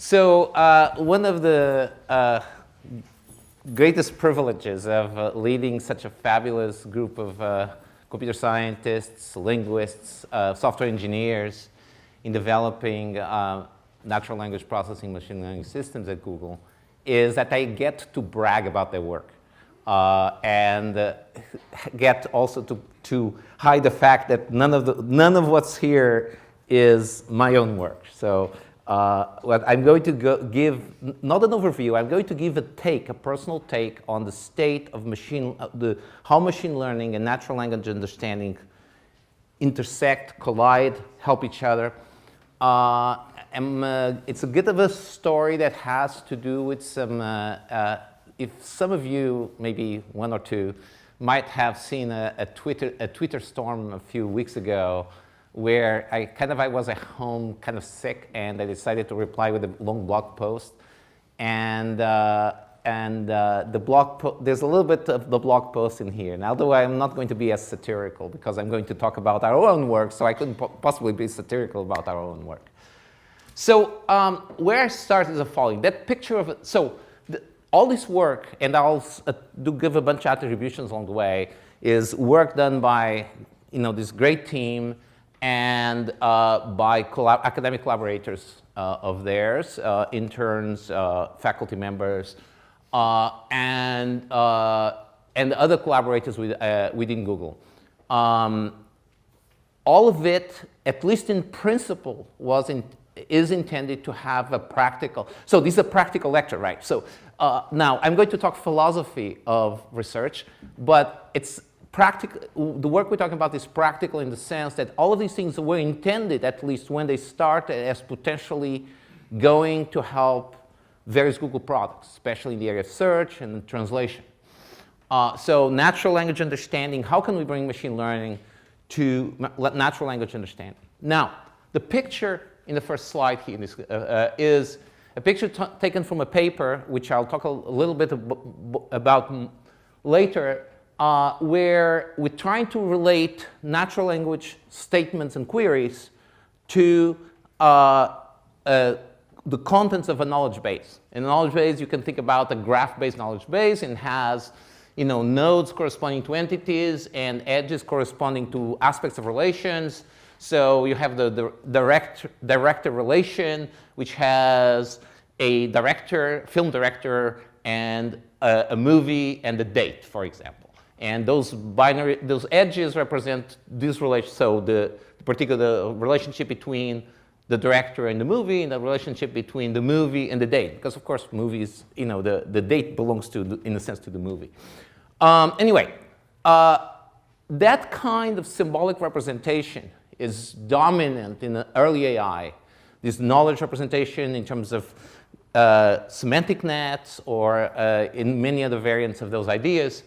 So one of the greatest privileges of leading such a fabulous group of computer scientists, linguists, software engineers in developing natural language processing machine learning systems at Google is that I get to brag about their work and get also to hide the fact that none of what's here is my own work. So what I'm going to give, not an overview, I'm going to give a personal take on the state of how machine learning and natural language understanding intersect, collide, help each other. It's a bit of a story that has to do with some, if some of you, maybe one or two, might have seen a Twitter storm a few weeks ago where I was at home kind of sick, and I decided to reply with a long blog post. And the there's a little bit of the blog post in here. Now, although I'm not going to be as satirical because I'm going to talk about our own work, so I couldn't possibly be satirical about our own work. So where I start is the following. That picture of it, all this work, and I'll give a bunch of attributions along the way, is work done by this great team and by academic collaborators of theirs, interns, faculty members, and other collaborators within Google. All of it, at least in principle, is intended to have a practical. So this is a practical lecture, right? So now I'm going to talk philosophy of research, but it's practical. The work we're talking about is practical in the sense that all of these things were intended, at least when they started, as potentially going to help various Google products, especially in the area of search and translation. So natural language understanding, how can we bring machine learning to natural language understanding? Now, the picture in the first slide here is a picture taken from a paper, which I'll talk a little bit about later, where we're trying to relate natural language statements and queries to the contents of a knowledge base. In a knowledge base, you can think about a graph-based knowledge base, and has nodes corresponding to entities and edges corresponding to aspects of relations. So you have the director relation, which has a director, film director, and a movie and a date, for example. And those edges represent this relation. So the particular relationship between the director and the movie, and the relationship between the movie and the date. Because of course, movies, the date belongs to, in a sense, to the movie. Anyway, that kind of symbolic representation is dominant in the early AI. This knowledge representation in terms of semantic nets, or in many other variants of those ideas.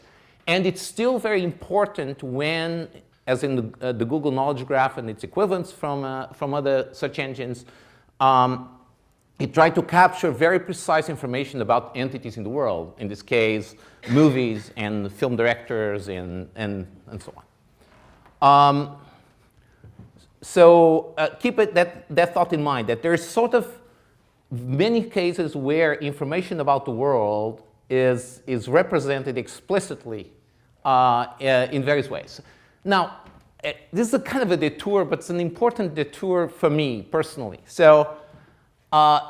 And it's still very important when, as in the Google Knowledge Graph and its equivalents from other search engines, it tried to capture very precise information about entities in the world, in this case, movies and film directors and so on. So keep that thought in mind, that there's sort of many cases where information about the world is represented explicitly in various ways. Now, this is a kind of a detour, but it's an important detour for me personally. So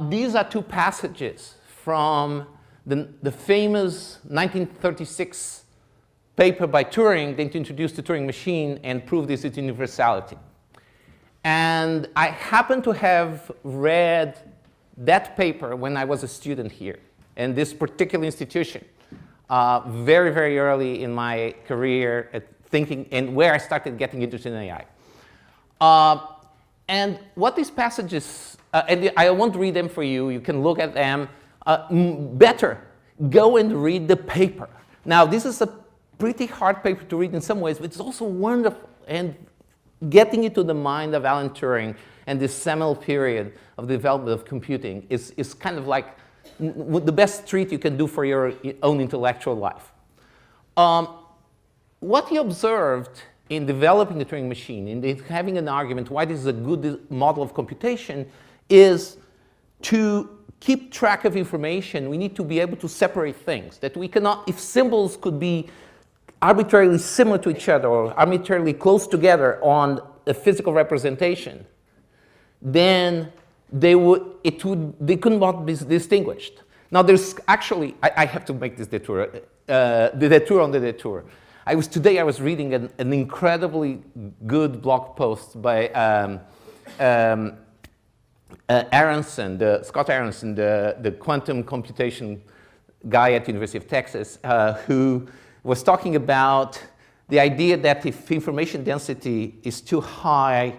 these are two passages from the famous 1936 paper by Turing that introduced the Turing machine and proved its universality. And I happen to have read that paper when I was a student here in this particular institution, very, very early in my career at thinking, and where I started getting interested in AI. And what these passages, and I won't read them for you, you can look at them. Better, go and read the paper. Now, this is a pretty hard paper to read in some ways, but it's also wonderful. And getting into the mind of Alan Turing and this seminal period of the development of computing is kind of like the best treat you can do for your own intellectual life. What he observed in developing the Turing machine, in having an argument why this is a good model of computation, is to keep track of information, we need to be able to separate things. That we cannot, if symbols could be arbitrarily similar to each other or arbitrarily close together on a physical representation, then they could not be distinguished. Now there's actually, I have to make this detour, the detour on the detour. Today I was reading an incredibly good blog post by Aronson, Scott Aronson, the quantum computation guy at the University of Texas, who was talking about the idea that if information density is too high,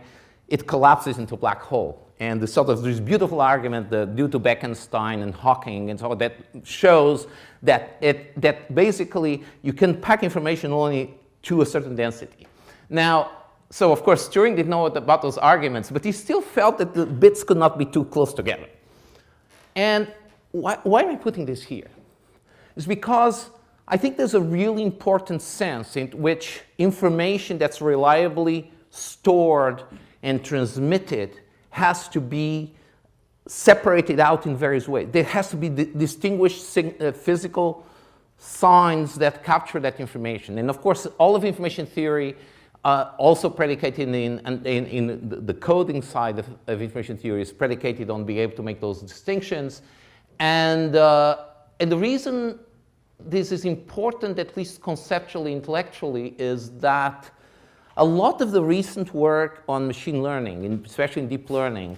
it collapses into a black hole. And this beautiful argument due to Bekenstein and Hawking and so on that shows that basically you can pack information only to a certain density. Now, so of course Turing didn't know about those arguments, but he still felt that the bits could not be too close together. And why am I putting this here? It's because I think there's a really important sense in which information that's reliably stored and transmitted has to be separated out in various ways. There has to be distinguished physical signs that capture that information. And of course, all of information theory also predicated in the coding side of information theory is predicated on being able to make those distinctions. And the reason this is important, at least conceptually, intellectually, is that a lot of the recent work on machine learning, especially in deep learning,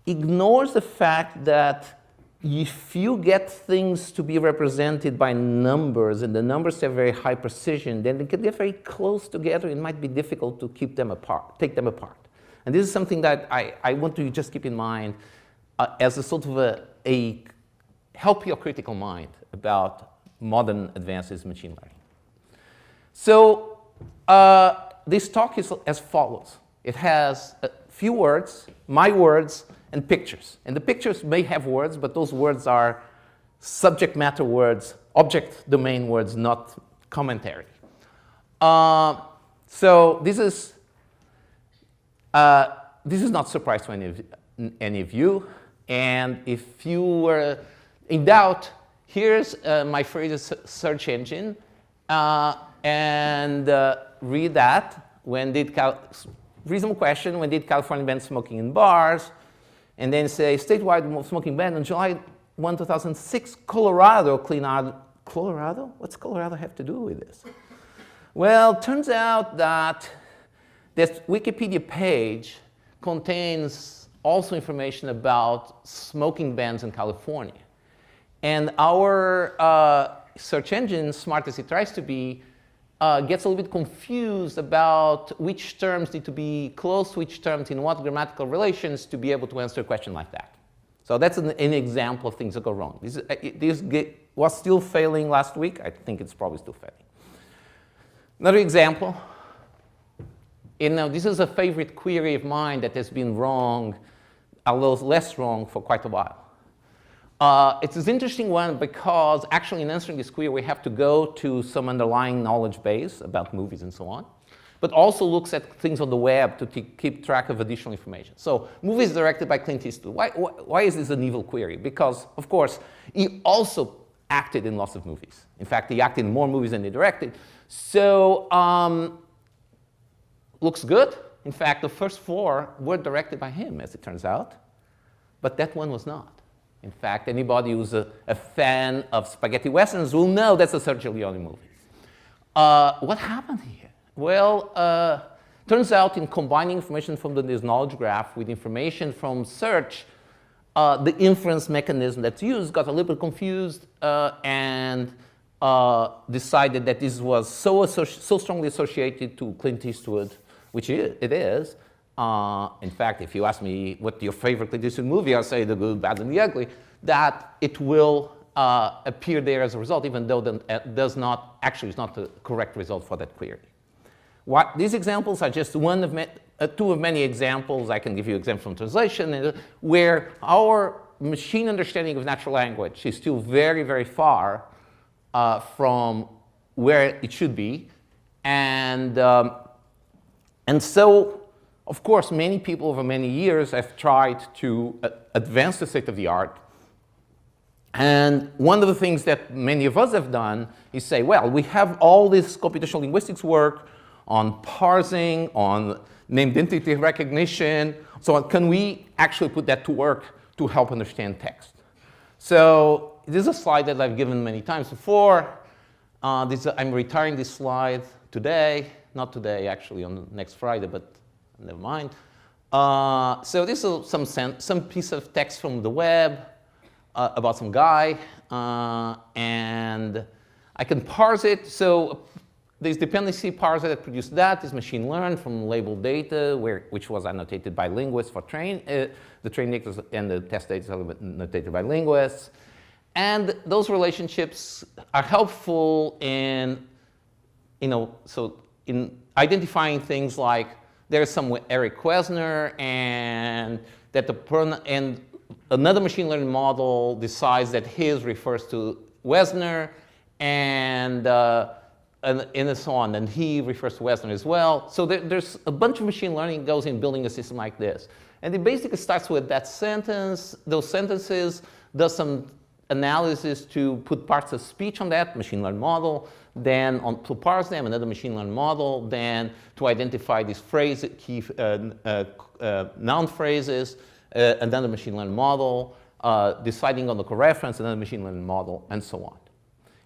ignores the fact that if you get things to be represented by numbers, and the numbers have very high precision, then they can get very close together. It might be difficult to keep them apart, take them apart. And this is something that I want to just keep in mind as a sort of a help your critical mind about modern advances in machine learning. So this talk is as follows. It has a few words, my words, and pictures. And the pictures may have words, but those words are subject matter words, object domain words, not commentary. So this is not a surprise to any of you. And if you were in doubt, here's my favorite search engine. And read that. Reasonable question, when did California ban smoking in bars? And then say, statewide smoking ban on July 1, 2006, Colorado clean out. Colorado? What's Colorado have to do with this? Well, it turns out that this Wikipedia page contains also information about smoking bans in California. And our search engine, smart as it tries to be, gets a little bit confused about which terms need to be close to which terms in what grammatical relations to be able to answer a question like that. So that's an example of things that go wrong. This was still failing last week. I think it's probably still failing. Another example. This is a favorite query of mine that has been wrong, although less wrong for quite a while. It's an interesting one because actually in answering this query we have to go to some underlying knowledge base about movies and so on, but also looks at things on the web to keep track of additional information. So movies directed by Clint Eastwood. Why is this an evil query? Because of course he also acted in lots of movies. In fact, he acted in more movies than he directed. So looks good. In fact, the first 4 were directed by him, as it turns out, but that one was not. In fact, anybody who's a fan of spaghetti westerns will know that's a Sergio Leone movie. What happened here? Well, turns out in combining information from this knowledge graph with information from search, the inference mechanism that's used got a little bit confused and decided that this was so strongly associated to Clint Eastwood, which it is. In fact, if you ask me what your favorite Clint Eastwood movie, I'll say The Good, Bad, and the Ugly, that it will appear there as a result, even though it's not the correct result for that query. These examples are just one of 2 of many examples. I can give you examples from translation, where our machine understanding of natural language is still very, very far from where it should be. And so Of course, many people over many years have tried to advance the state of the art. And one of the things that many of us have done is say, well, we have all this computational linguistics work on parsing, on named entity recognition. So can we actually put that to work to help understand text? So this is a slide that I've given many times before. I'm retiring this slide today. Not today, actually, on next Friday, but never mind. So this is some piece of text from the web about some guy. And I can parse it. So this dependency parser that produced that is machine learned from labeled data, which was annotated by linguists for the train data and the test data are annotated by linguists. And those relationships are helpful in, in identifying things like there's some Eric Quesner, and that and another machine learning model decides that his refers to Wesner, and so on, and he refers to Wesner as well. So there's a bunch of machine learning goes in building a system like this. And it basically starts with that sentence, those sentences, does some analysis to put parts of speech on that machine learning model, then to parse them, another machine learning model, then to identify these key noun phrases, another machine learning model, deciding on the coreference, another machine learning model, and so on.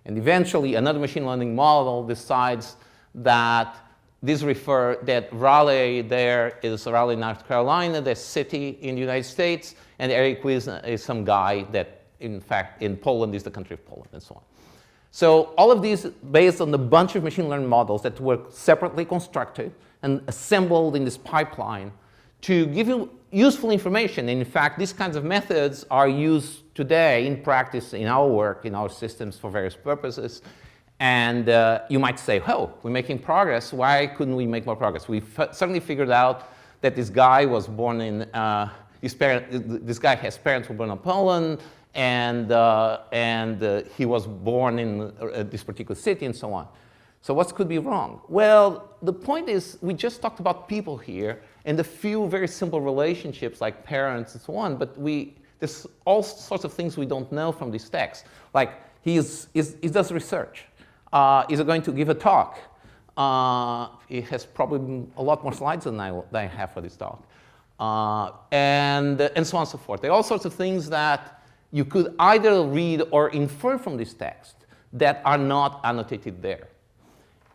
And eventually, another machine learning model decides that that Raleigh there is Raleigh, North Carolina, the city in the United States, and Eric Quesner is some guy that, in fact, in Poland is the country of Poland, and so on. So all of these based on a bunch of machine learning models that were separately constructed and assembled in this pipeline to give you useful information. And in fact, these kinds of methods are used today in practice in our work, in our systems for various purposes. And you might say, oh, we're making progress. Why couldn't we make more progress? We suddenly figured out that this guy was born in, this guy has parents who were born in Poland, and he was born in this particular city, and so on. So what could be wrong? Well, the point is, we just talked about people here, and a few very simple relationships like parents and so on, but there's all sorts of things we don't know from these texts. Like, he does research. He's going to give a talk. He has probably a lot more slides than I have for this talk. And so on and so forth. There are all sorts of things that you could either read or infer from this text that are not annotated there.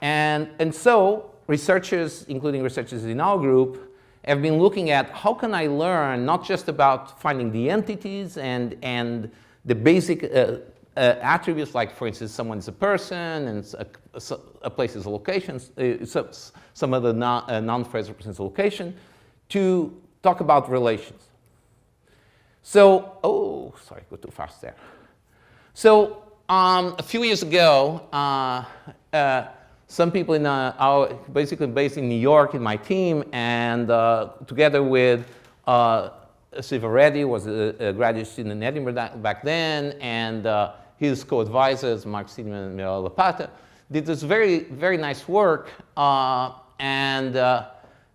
And so researchers, including researchers in our group, have been looking at how can I learn not just about finding the entities and the basic attributes, like, for instance, someone is a person and a place is a location, some other noun phrase represents a location, to talk about relations. So, oh, sorry, go too fast there. So a few years ago, some people in basically based in New York in my team, and together with Siva Reddy, was a graduate student in Edinburgh back then, and his co-advisors, Mark Steedman and Mira Lapata, did this very, very nice work,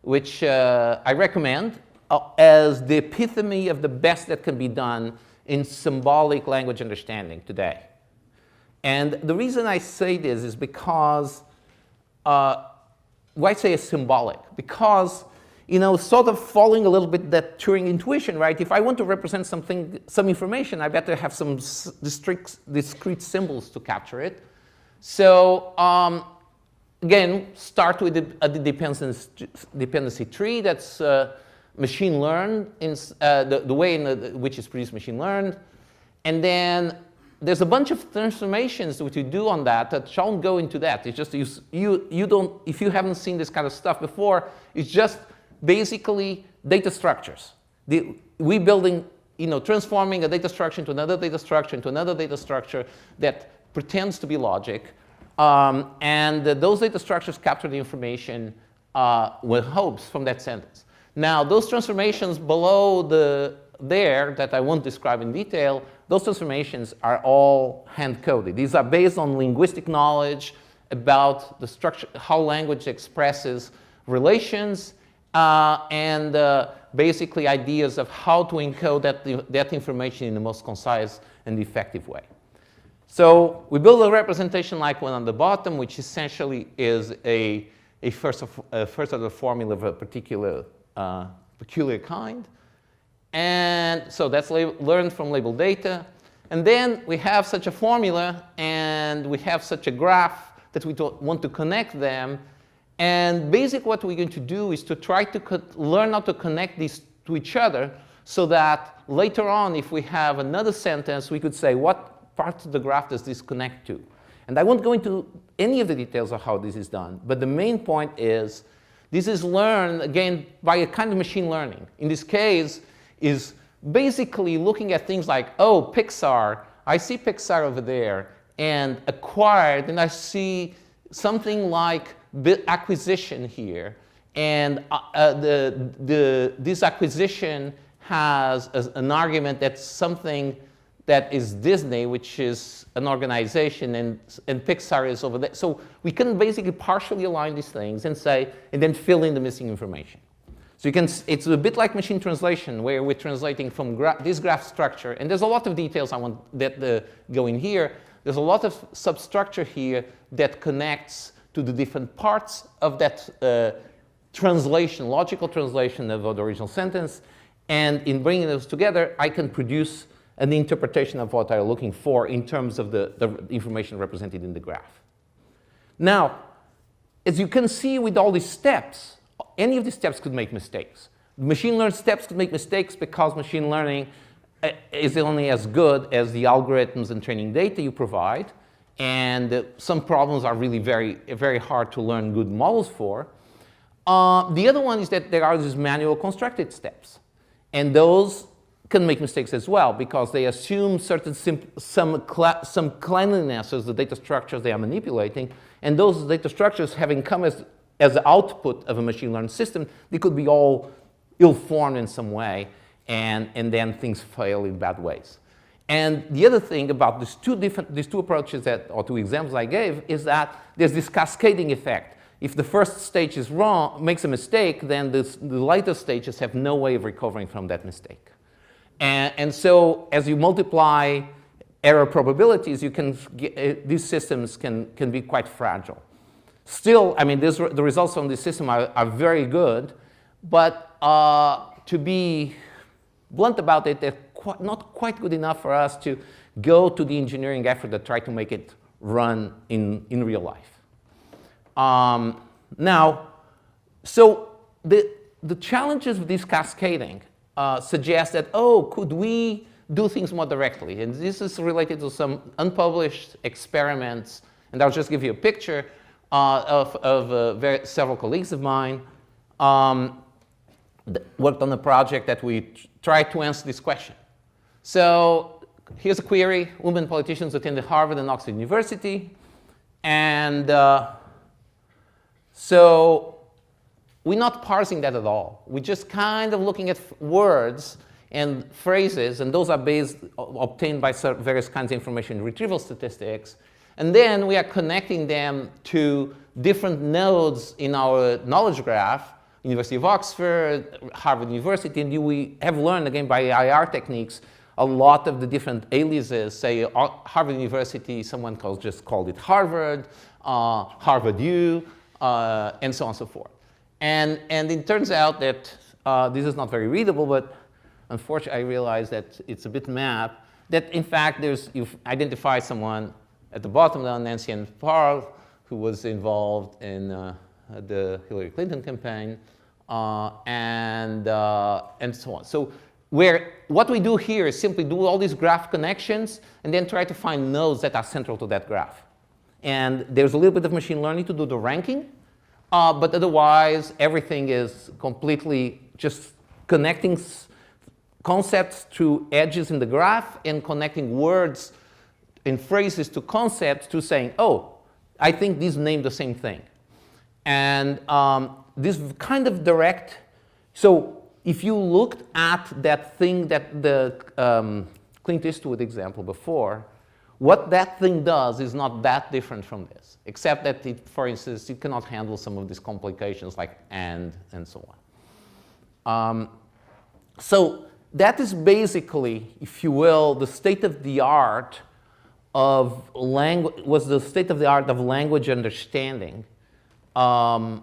which I recommend as the epitome of the best that can be done in symbolic language understanding today. And the reason I say this is because, why I say it's symbolic? Because, sort of following a little bit that Turing intuition, right? If I want to represent something, some information, I better have some discrete symbols to capture it. So, again, start with the dependency tree that's machine learned, the way in which is produced machine learned. And then there's a bunch of transformations that you do on that shall go into that. It's just you don't, if you haven't seen this kind of stuff before, it's just basically data structures. We building, transforming a data structure into another data structure into another data structure that pretends to be logic. And those data structures capture the information with hopes from that sentence. Now, those transformations below there that I won't describe in detail, those transformations are all hand-coded. These are based on linguistic knowledge about the structure, how language expresses relations, and basically ideas of how to encode that information in the most concise and effective way. So we build a representation like one on the bottom, which essentially is a first order formula of a particular peculiar kind. And so that's learned from labeled data. And then we have such a formula, and we have such a graph that we want to connect them. And basically what we're going to do is to try to learn how to connect these to each other so that later on, if we have another sentence, we could say, what part of the graph does this connect to? And I won't go into any of the details of how this is done, but the main point is this is learned, again, by a kind of machine learning. In this case, is basically looking at things like, oh, Pixar, I see Pixar over there, and acquired, and I see something like acquisition here. And this acquisition has an argument that's something that is Disney, which is an organization, and Pixar is over there. So we can basically partially align these things and say, and then fill in the missing information. So you can, it's a bit like machine translation, where we're translating from this graph structure, and there's a lot of details I want that go in here. There's a lot of substructure here that connects to the different parts of that translation, logical translation of the original sentence. And in bringing those together, I can produce an interpretation of what I'm looking for in terms of the information represented in the graph. Now, as you can see with all these steps, any of these steps could make mistakes. Machine learned steps could make mistakes because machine learning is only as good as the algorithms and training data you provide. And some problems are really very, very hard to learn good models for. The other one is that there are these manual constructed steps. And those can make mistakes as well because they assume some cleanliness as the data structures they are manipulating. And those data structures having come as the output of a machine learned system, they could be all ill-formed in some way, and then things fail in bad ways. And the other thing about these two approaches or two examples I gave is that there's this cascading effect. If the first stage is wrong, makes a mistake, then the later stages have no way of recovering from that mistake. And so as you multiply error probabilities, you can these systems can be quite fragile. Still, I mean, the results from this system are very good, but to be blunt about it, they're not quite good enough for us to go to the engineering effort that try to make it run in real life. Now, so the challenges of this cascading suggest that, oh, could we do things more directly? And this is related to some unpublished experiments, and I'll just give you a picture of several colleagues of mine worked on a project that we tried to answer this question. So here's a query: women politicians attended Harvard and Oxford University. And so we're not parsing that at all. We're just kind of looking at words and phrases, and those are obtained by various kinds of information retrieval statistics. And then we are connecting them to different nodes in our knowledge graph, University of Oxford, Harvard University, and we have learned, again, by IR techniques, a lot of the different aliases. Say Harvard University, someone just called it Harvard, Harvard U, and so on and so forth. And it turns out that this is not very readable, but unfortunately I realized that it's a bit mapped, that in fact you've identified someone at the bottom down, Nancy Ann Parle, who was involved in the Hillary Clinton campaign, and so on. So what we do here is simply do all these graph connections and then try to find nodes that are central to that graph. And there's a little bit of machine learning to do the ranking, but otherwise everything is completely just connecting concepts to edges in the graph and connecting words and phrases to concepts to saying, oh, I think these name the same thing. And this kind of direct, so if you looked at that thing that the Clint Eastwood example before, what that thing does is not that different from this, except that, for instance, it cannot handle some of these complications like and so on. So that is basically, if you will, the state of the art of language understanding, I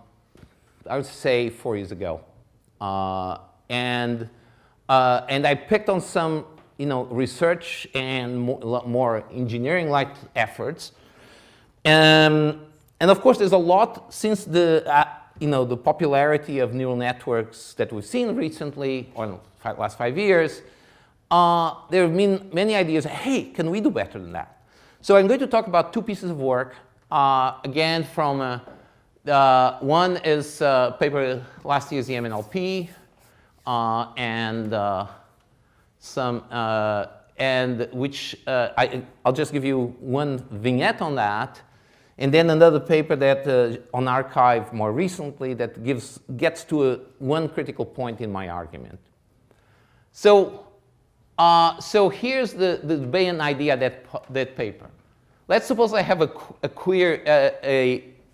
would say 4 years ago. And I picked on some research and more engineering-like efforts. And of course, there's a lot since the the popularity of neural networks that we've seen recently, or in the last 5 years. There have been many ideas. Hey, can we do better than that? So I'm going to talk about 2 pieces of work. Again, from one is a paper last year's EMNLP, I'll just give you one vignette on that, and then another paper that on arXiv more recently that gets to one critical point in my argument. So here's the main idea that paper. Let's suppose I have a query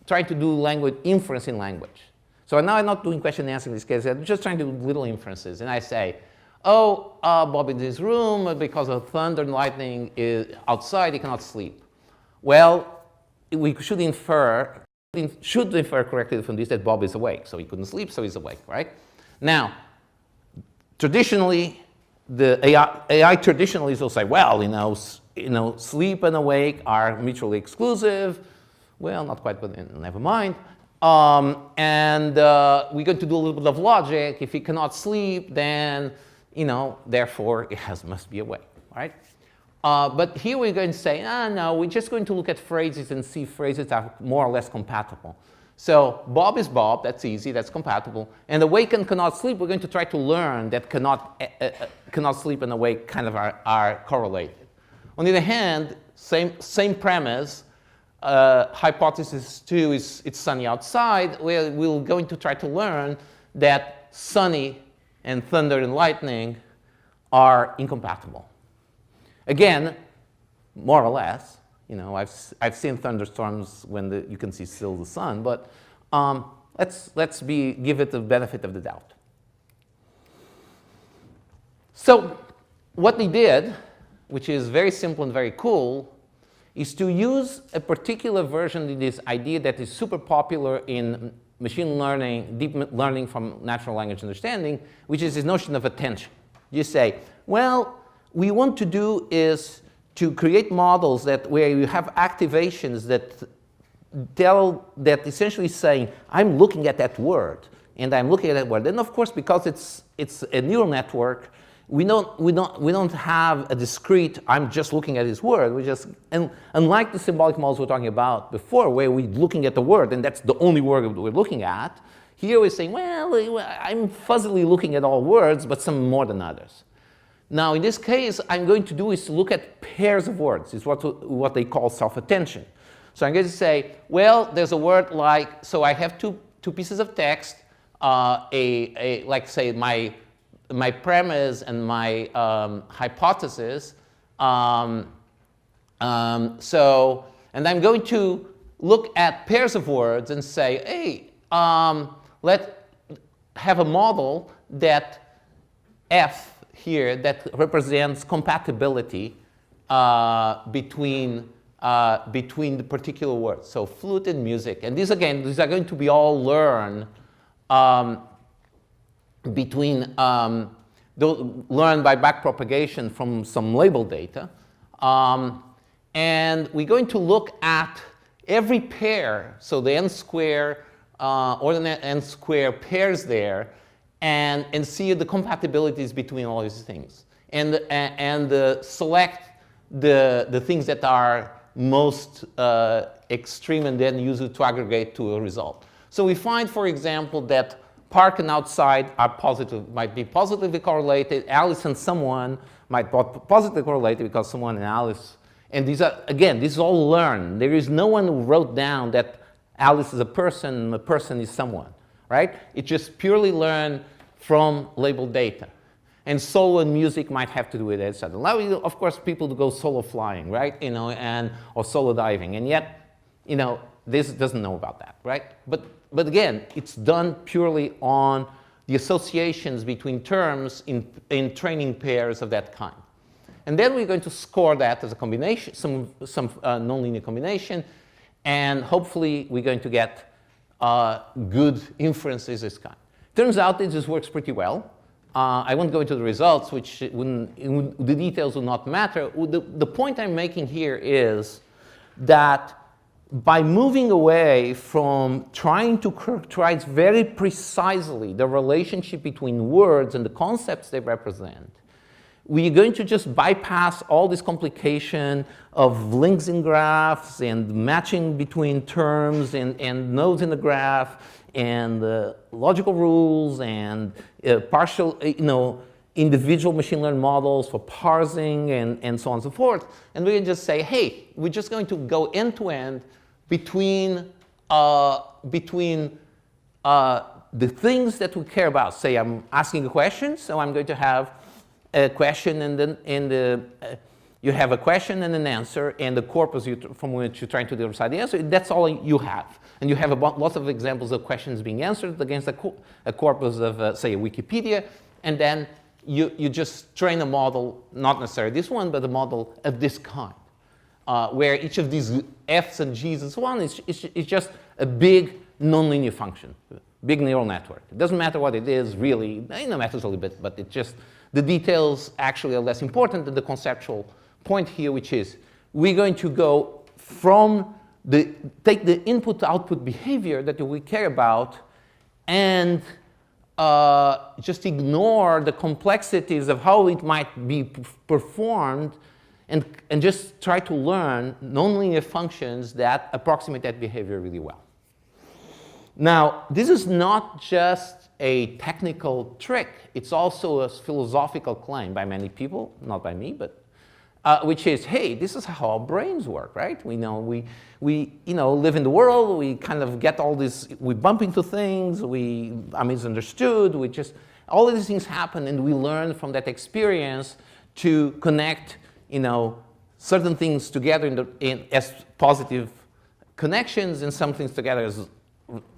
trying to do language inference in language. So now I'm not doing question and answer in this case. I'm just trying to do little inferences, and I say, oh, Bob in this room, because of thunder and lightning is outside, he cannot sleep. Well, we should infer correctly from this that Bob is awake. So he couldn't sleep, so he's awake, right? Now, traditionally, the AI traditionalists will say, well, sleep and awake are mutually exclusive. Well, not quite, but never mind. And we're going to do a little bit of logic. If he cannot sleep, then therefore it must be awake, right? But here we're going to say, no, we're just going to look at phrases and see phrases are more or less compatible. So Bob is Bob, that's easy, that's compatible. And awake and cannot sleep, we're going to try to learn that cannot sleep and awake kind of are correlated. On the other hand, same premise, hypothesis 2 is it's sunny outside, where we're going to try to learn that sunny and thunder and lightning are incompatible. Again, more or less, I've seen thunderstorms when you can see still the sun, but let's give it the benefit of the doubt. So what they did, which is very simple and very cool, is to use a particular version of this idea that is super popular in machine learning, deep learning from natural language understanding, which is this notion of attention. You say, well, we want to do is to create models where you have activations that essentially saying, I'm looking at that word, and I'm looking at that word. And of course, because it's a neural network, we don't have a discrete, I'm just looking at this word. And unlike the symbolic models we were talking about before, where we're looking at the word, and that's the only word we're looking at, here we're saying, well, I'm fuzzily looking at all words, but some more than others. Now, in this case, I'm going to do is to look at pairs of words. It's what they call self-attention. So I'm going to say, well, there's a word like, so I have two pieces of text, like say my premise and my hypothesis. And I'm going to look at pairs of words and say, hey, let's have a model that F here that represents compatibility between the particular words. So flute and music. And these are going to be all learned learned by backpropagation from some label data. And we're going to look at every pair, so the n square, ordinate n square pairs there, and see the compatibilities between all these things. And select the things that are most extreme and then use it to aggregate to a result. So we find, for example, that park and outside might be positively correlated. Alice and someone might be positively correlated because someone and Alice. And these are, again, this is all learned. There is no one who wrote down that Alice is a person and a person is someone, right? It's just purely learned from labeled data. And solo and music might have to do with it. Now, of course, people go solo flying, right? Or solo diving, and yet, this doesn't know about that, right? But again, it's done purely on the associations between terms in training pairs of that kind. And then we're going to score that as a combination, some nonlinear combination, and hopefully we're going to get good inferences this kind. Turns out that this works pretty well. I won't go into the results, which the details will not matter. The point I'm making here is that by moving away from trying to characterize very precisely the relationship between words and the concepts they represent, we're going to just bypass all this complication of links in graphs and matching between terms and nodes in the graph and logical rules and partial, individual machine learning models for parsing and so on and so forth. And we can just say, hey, we're just going to go end to end between the things that we care about. Say I'm asking a question, so I'm going to have a question and then you have a question and an answer and the corpus from which you're trying to decide the answer. That's all you have. And you have lots of examples of questions being answered against a corpus of, say, Wikipedia. And then you just train a model, not necessarily this one, but a model of this kind, where each of these F's and G's and so on is just a big nonlinear function, big neural network. It doesn't matter what it is, really. It matters a little bit, but it just, the details actually are less important than the conceptual point here, which is we're going to go from take the input-output behavior that we care about and just ignore the complexities of how it might be performed and just try to learn nonlinear functions that approximate that behavior really well. Now, this is not just a technical trick. It's also a philosophical claim by many people, not by me, but which is, hey, this is how our brains work, right? We know we live in the world. We kind of get all this. We bump into things. We are misunderstood. We just all of these things happen, and we learn from that experience to connect, certain things together as positive connections, and some things together as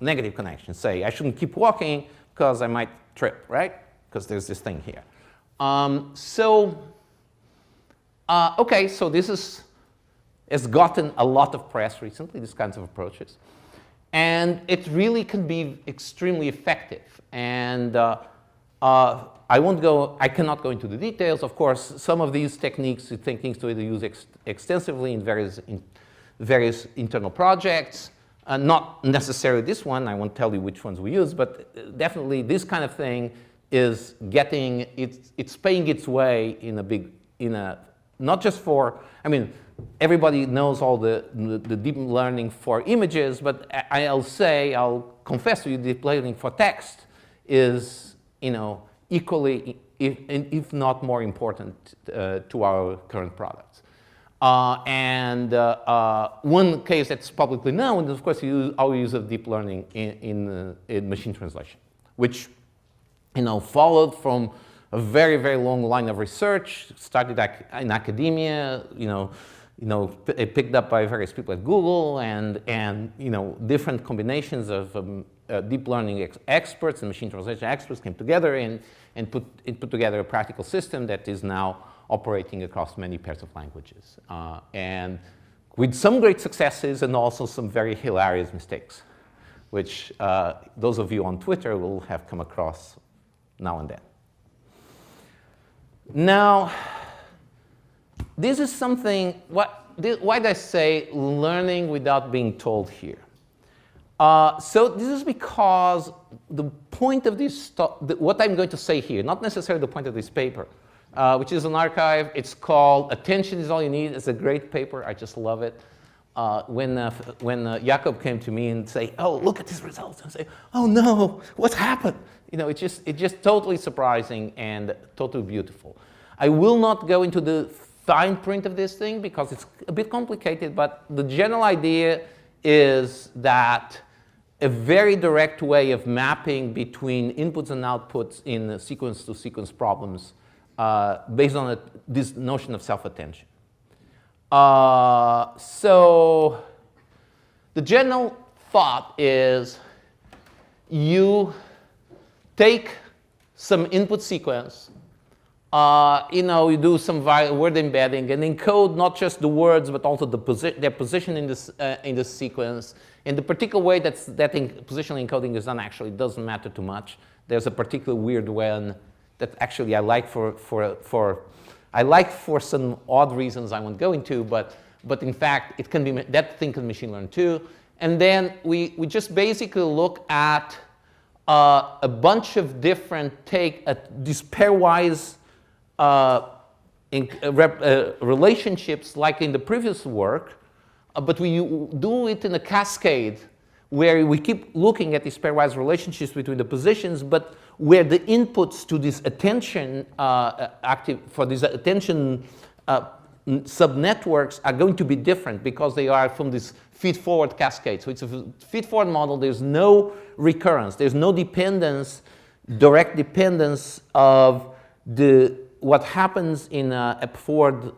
negative connections. Say, I shouldn't keep walking because I might trip, right? Because there's this thing here. Okay, so this has gotten a lot of press recently, these kinds of approaches. And it really can be extremely effective. And I cannot go into the details. Of course, some of these techniques to use extensively in various internal projects. Not necessarily this one, I won't tell you which ones we use, but definitely this kind of thing is getting, it's paying its way not just for, everybody knows all the deep learning for images, but I'll confess to you, deep learning for text is, equally, if not more important to our current products. One case that's publicly known is, of course, our use of deep learning in machine translation, which, followed from a very, very long line of research, started in academia, picked up by various people at Google, and different combinations of deep learning experts and machine translation experts came together and put together a practical system that is now operating across many pairs of languages, and with some great successes and also some very hilarious mistakes, which those of you on Twitter will have come across now and then. Now, this is something, why did I say learning without being told here? So this is because the point of this, what I'm going to say here, not necessarily the point of this paper, which is an archive. It's called Attention is All You Need. It's a great paper. I just love it. When Jakob came to me and say, oh, look at these results, and say, oh no, what's happened? It's just totally surprising and totally beautiful. I will not go into the fine print of this thing because it's a bit complicated, but the general idea is that a very direct way of mapping between inputs and outputs in sequence-to-sequence problems based on this notion of self-attention. So the general thought is you take some input sequence, you do some word embedding and encode not just the words but also their position in the sequence in the particular way that positional encoding is done. Actually, doesn't matter too much. There's a particular weird one that actually I like for some odd reasons I won't go into, but in fact it can be, that thing can machine learn too. And then we just basically look at a bunch of different these pairwise relationships like in the previous work, but we do it in a cascade where we keep looking at these pairwise relationships between the positions, but where the inputs to this attention for these attention subnetworks are going to be different because they are from this feed-forward cascade. So it's a feed-forward model. There's no recurrence. There's no dependence, direct dependence of what happens in a forward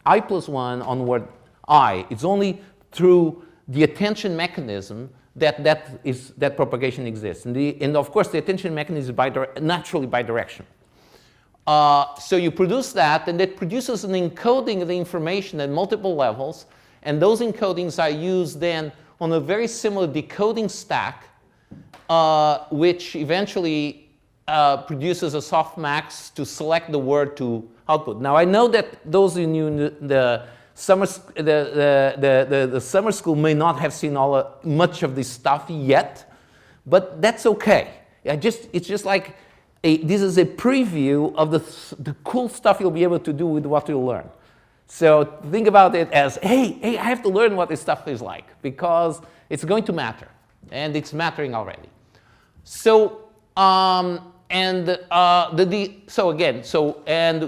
I plus 1 onward I. It's only through the attention mechanism that propagation exists. And of course, the attention mechanism is naturally bidirectional. So you produce that, and it produces an encoding of the information at multiple levels. And those encodings are used then on a very similar decoding stack, which eventually produces a softmax to select the word to output. Now, I know that those of you in the summer school may not have seen much of this stuff yet, but that's okay. It's just like this is a preview of the cool stuff you'll be able to do with what you'll learn. So think about it as, hey, I have to learn what this stuff is like because it's going to matter, and it's mattering already. So and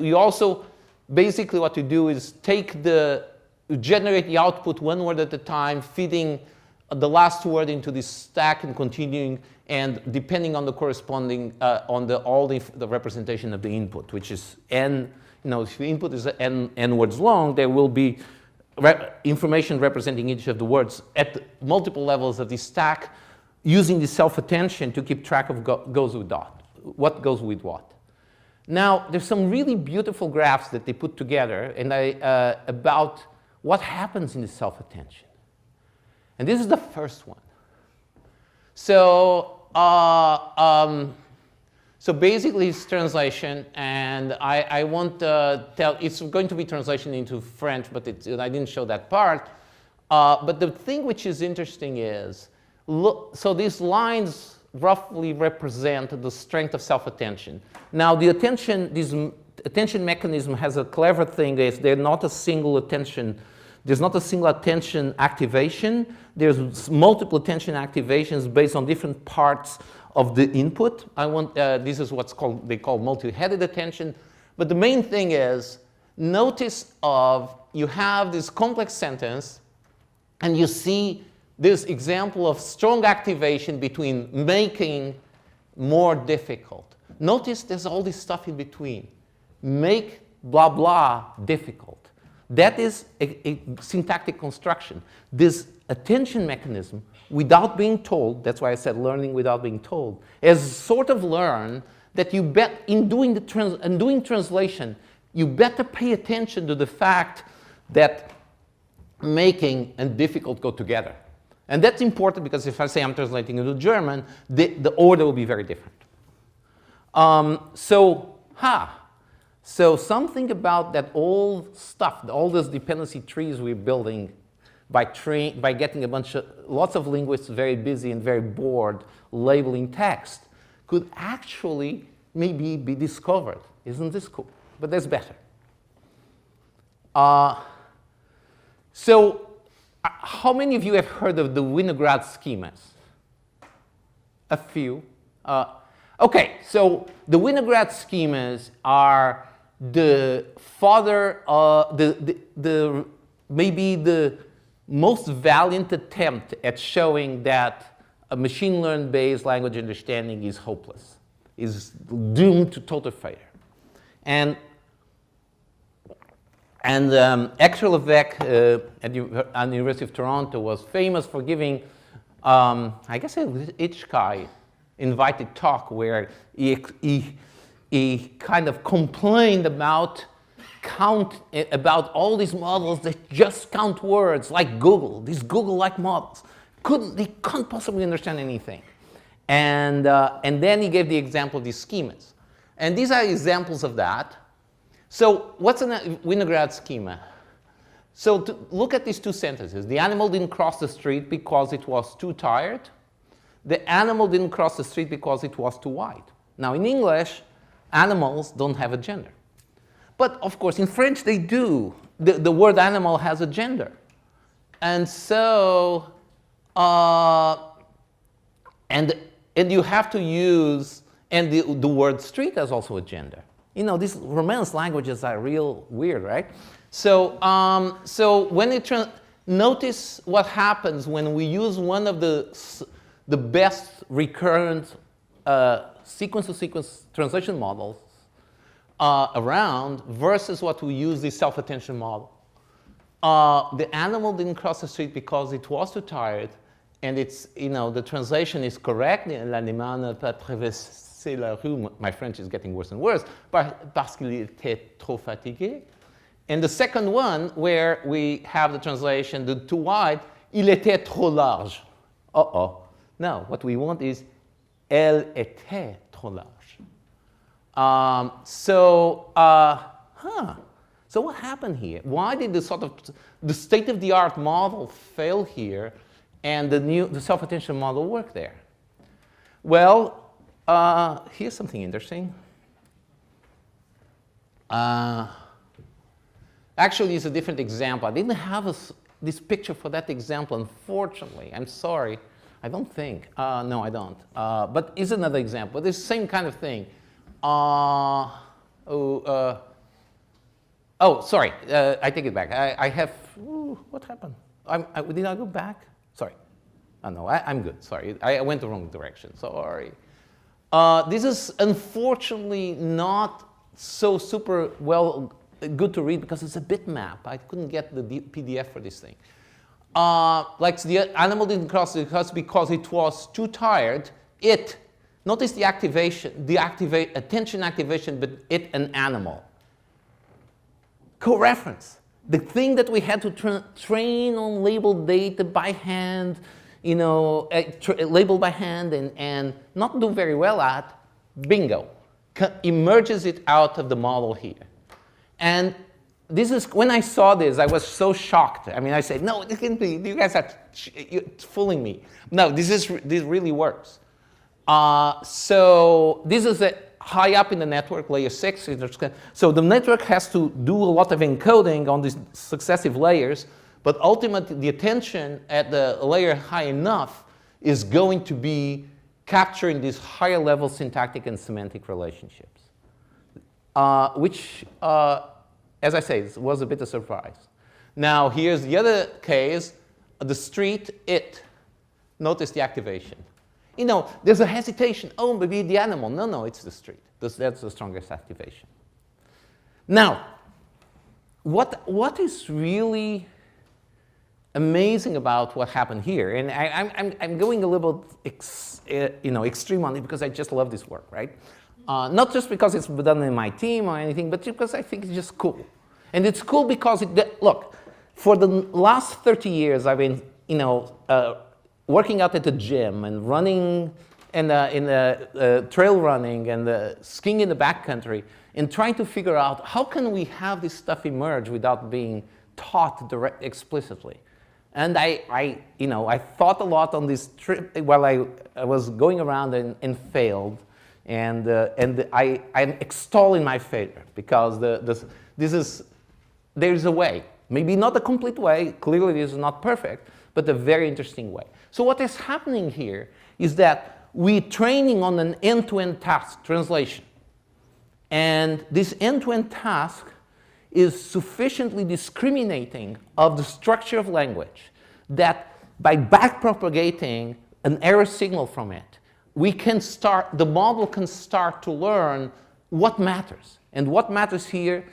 you also basically what you do is generate the output one word at a time, feeding the last word into this stack and continuing, and depending on the corresponding the representation of the input, which is n. If the input is n words long, there will be information representing each of the words at multiple levels of the stack, using the self-attention to keep track of what goes with what. Now, there's some really beautiful graphs that they put together about what happens in the self-attention. And this is the first one. So, so basically it's translation, and I won't tell, it's going to be translation into French, but I didn't show that part. But the thing which is interesting is, so these lines roughly represent the strength of self-attention. Now, this attention mechanism has a clever thing, is they're not a single attention. There's not a single attention activation. There's multiple attention activations based on different parts of the input. This is what's called, they call multi-headed attention. But the main thing is, notice you have this complex sentence, and you see this example of strong activation between making more difficult. Notice there's all this stuff in between. Make blah blah difficult. That is a syntactic construction. This attention mechanism, without being told, that's why I said learning without being told, is sort of learn that in doing translation, you better pay attention to the fact that making and difficult go together. And that's important because if I say I'm translating into German, the order will be very different. So something about that old stuff, all those dependency trees we're building by getting lots of linguists very busy and very bored labeling text could actually maybe be discovered. Isn't this cool? But there's better. How many of you have heard of the Winograd schemas? A few. Okay, so the Winograd schemas are the father, maybe the most valiant attempt at showing that a machine-learned-based language understanding is hopeless, is doomed to total failure. And Hector Levesque at the University of Toronto was famous for giving, I guess, Ichkai invited talk where he kind of complained about all these models that just count words, like Google, these Google-like models. They can't possibly understand anything. And then he gave the example of these schemas. And these are examples of that. So what's a Winograd schema? So to look at these two sentences. The animal didn't cross the street because it was too tired. The animal didn't cross the street because it was too wide. Now in English, animals don't have a gender. But of course in French they do. The word animal has a gender. And so, and you have to use, and the word street has also a gender. You know, these Romance languages are real weird, right? So, when notice what happens when we use one of the best recurrent sequence-to-sequence translation models around versus what we use the self-attention model. The animal didn't cross the street because it was too tired, and it's, you know, the translation is correct. L'animal n'a pas traversé la rue. My French is getting worse and worse, parce qu'il était trop fatigué. And the second one, where we have the translation, the too wide, il était trop large. Uh-oh. No, what we want is elle était trop large. So what happened here? Why did the state-of-the-art model fail here, and the self-attention model work there? Well, here's something interesting. Actually, it's a different example. I didn't have this picture for that example, unfortunately. I'm sorry. I don't think. No, I don't. But it's another example. It's the same kind of thing. Oh, sorry. I take it back. I have. Ooh, what happened? Did I go back? Sorry. Oh, no, I'm good. Sorry. I went the wrong direction. Sorry. This is unfortunately not so super good to read because it's a bitmap. I couldn't get the PDF for this thing. Like the animal didn't cross because it was too tired. Notice the activation, attention activation, but an animal. Co-reference. The thing that we had to train on labeled data by hand, you know, labeled by hand and not do very well at, bingo, emerges it out of the model here. And this is, when I saw this, I was so shocked. I mean, I said, no, it can't be, you guys are fooling me. No, this really works. So this is high up in the network, layer 6. So the network has to do a lot of encoding on these successive layers, but ultimately the attention at the layer high enough is going to be capturing these higher level syntactic and semantic relationships, which, as I say, was a bit of a surprise. Now, here's the other case, the street, it. Notice the activation. You know, there's a hesitation. Oh, maybe the animal. No, no, it's the street. That's the strongest activation. Now, what is really amazing about what happened here, and I'm going a little extreme on it because I just love this work, right? Not just because it's done in my team or anything, but because I think it's just cool. And it's cool because, look, for the last 30 years, I've been, working out at the gym and running in the trail running and skiing in the backcountry and trying to figure out how can we have this stuff emerge without being taught explicitly. And I thought a lot on this trip while I was going around and failed. And I'm extolling my failure because there's a way. Maybe not a complete way, clearly this is not perfect, but a very interesting way. So what is happening here is that we're training on an end-to-end task translation. And this end-to-end task is sufficiently discriminating of the structure of language that by backpropagating an error signal from it, the model can start to learn what matters. And what matters here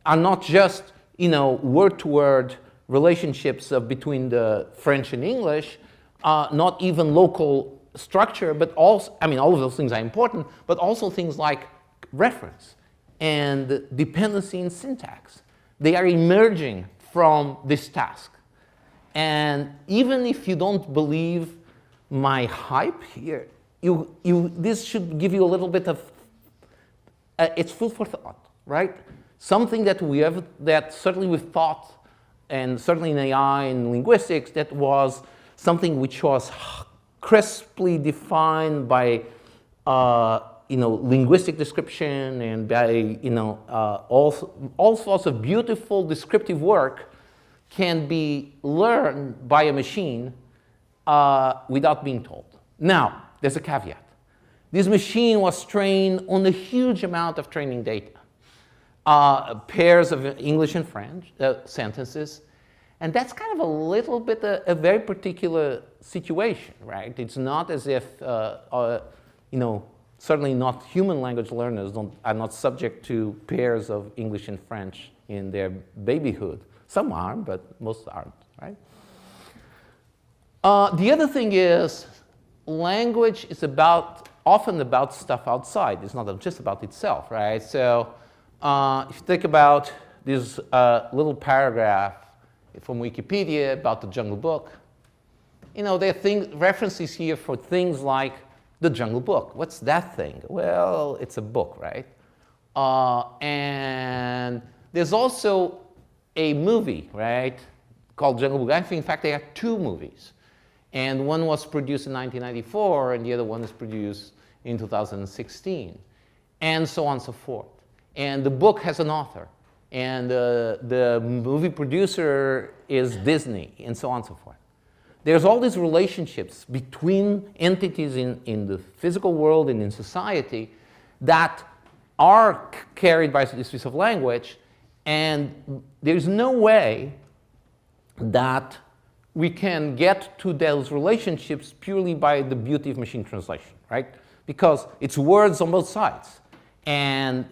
are not just, word-to-word relationships between the French and English, not even local structure, but also, I mean, all of those things are important, but also things like reference and dependency in syntax. They are emerging from this task. And even if you don't believe my hype here, this should give you a little bit of, it's food for thought, right? Something that we have, that certainly with thought, and certainly in AI and linguistics, that was something which was crisply defined by linguistic description and by all sorts of beautiful descriptive work can be learned by a machine without being told. Now, there's a caveat. This machine was trained on a huge amount of training data, pairs of English and French sentences, and that's kind of a little bit a very particular situation, right? It's not as if, certainly not human language learners are not subject to pairs of English and French in their babyhood. Some are, but most aren't, right? The other thing is, language is often about stuff outside. It's not just about itself, right? So if you think about this little paragraph from Wikipedia about the Jungle Book, there are references here for things like the Jungle Book. What's that thing? Well, it's a book, right? And there's also a movie, right, called Jungle Book. I think, in fact, they have two movies. And one was produced in 1994, and the other one is produced in 2016, and so on and so forth. And the book has an author, and the movie producer is Disney, and so on and so forth. There's all these relationships between entities in the physical world and in society that are carried by this piece of language, and there's no way that we can get to those relationships purely by the beauty of machine translation, right? Because it's words on both sides. And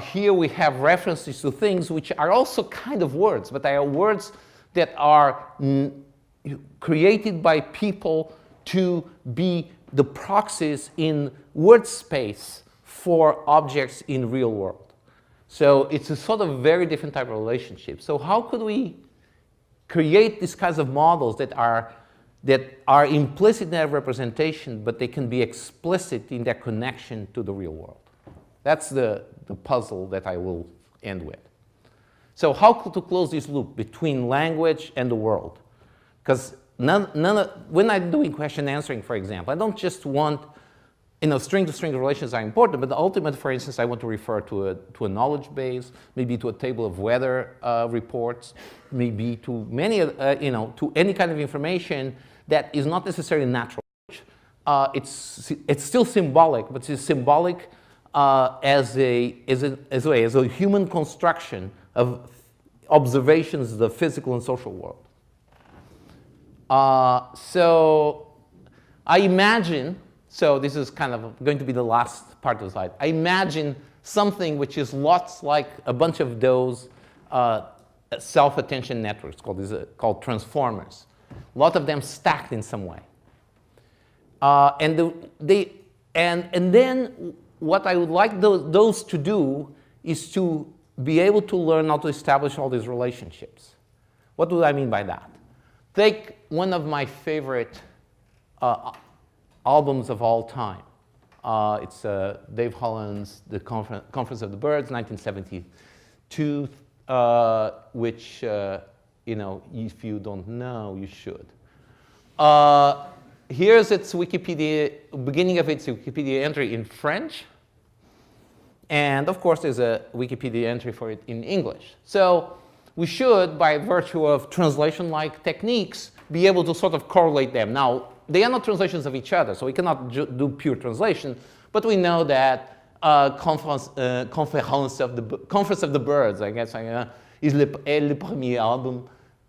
here we have references to things which are also kind of words, but they are words that are created by people to be the proxies in word space for objects in real world. So it's a sort of very different type of relationship. So how could we create these kinds of models that are implicit in their representation, but they can be explicit in their connection to the real world? That's the puzzle that I will end with. So how to close this loop between language and the world? Because when I'm doing question answering, for example, I don't just want, string-to-string relations are important, but the ultimate, for instance, I want to refer to a knowledge base, maybe to a table of weather reports, maybe to many, to any kind of information that is not necessarily natural. It's still symbolic, but it's symbolic as a human construction of observations of the physical and social world. So I imagine, so this is kind of going to be the last part of the slide. I imagine something which is lots like a bunch of those self-attention networks called transformers. A lot of them stacked in some way. And then what I would like those to do is to be able to learn how to establish all these relationships. What do I mean by that? Take one of my favorite albums of all time. It's Dave Holland's The Conference of the Birds, 1972, which, if you don't know, you should. Here's its Wikipedia, beginning of its Wikipedia entry in French. And of course, there's a Wikipedia entry for it in English. So we should, by virtue of translation-like techniques, be able to sort of correlate them. Now, they are not translations of each other, so we cannot do pure translation, but we know that Conference of the Birds, I guess, is le premier album.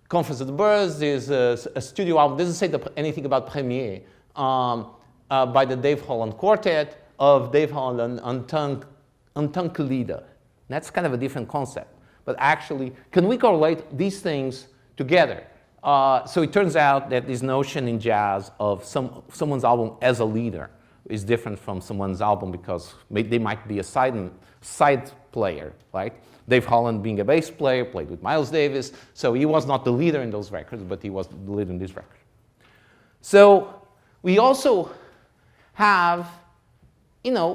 Conference of the Birds is a studio album. It doesn't say anything about Premier, by the Dave Holland Quartet of Dave Holland en tant que leader. That's kind of a different concept. But actually, can we correlate these things together? So it turns out that this notion in jazz of someone's album as a leader is different from someone's album because they might be a side player, right? Dave Holland being a bass player, played with Miles Davis, so he was not the leader in those records, but he was the leader in this record. So we also have,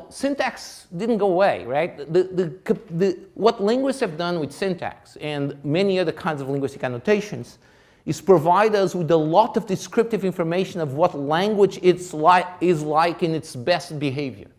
syntax didn't go away, right? What linguists have done with syntax and many other kinds of linguistic annotations is provide us with a lot of descriptive information of what language is like in its best behavior.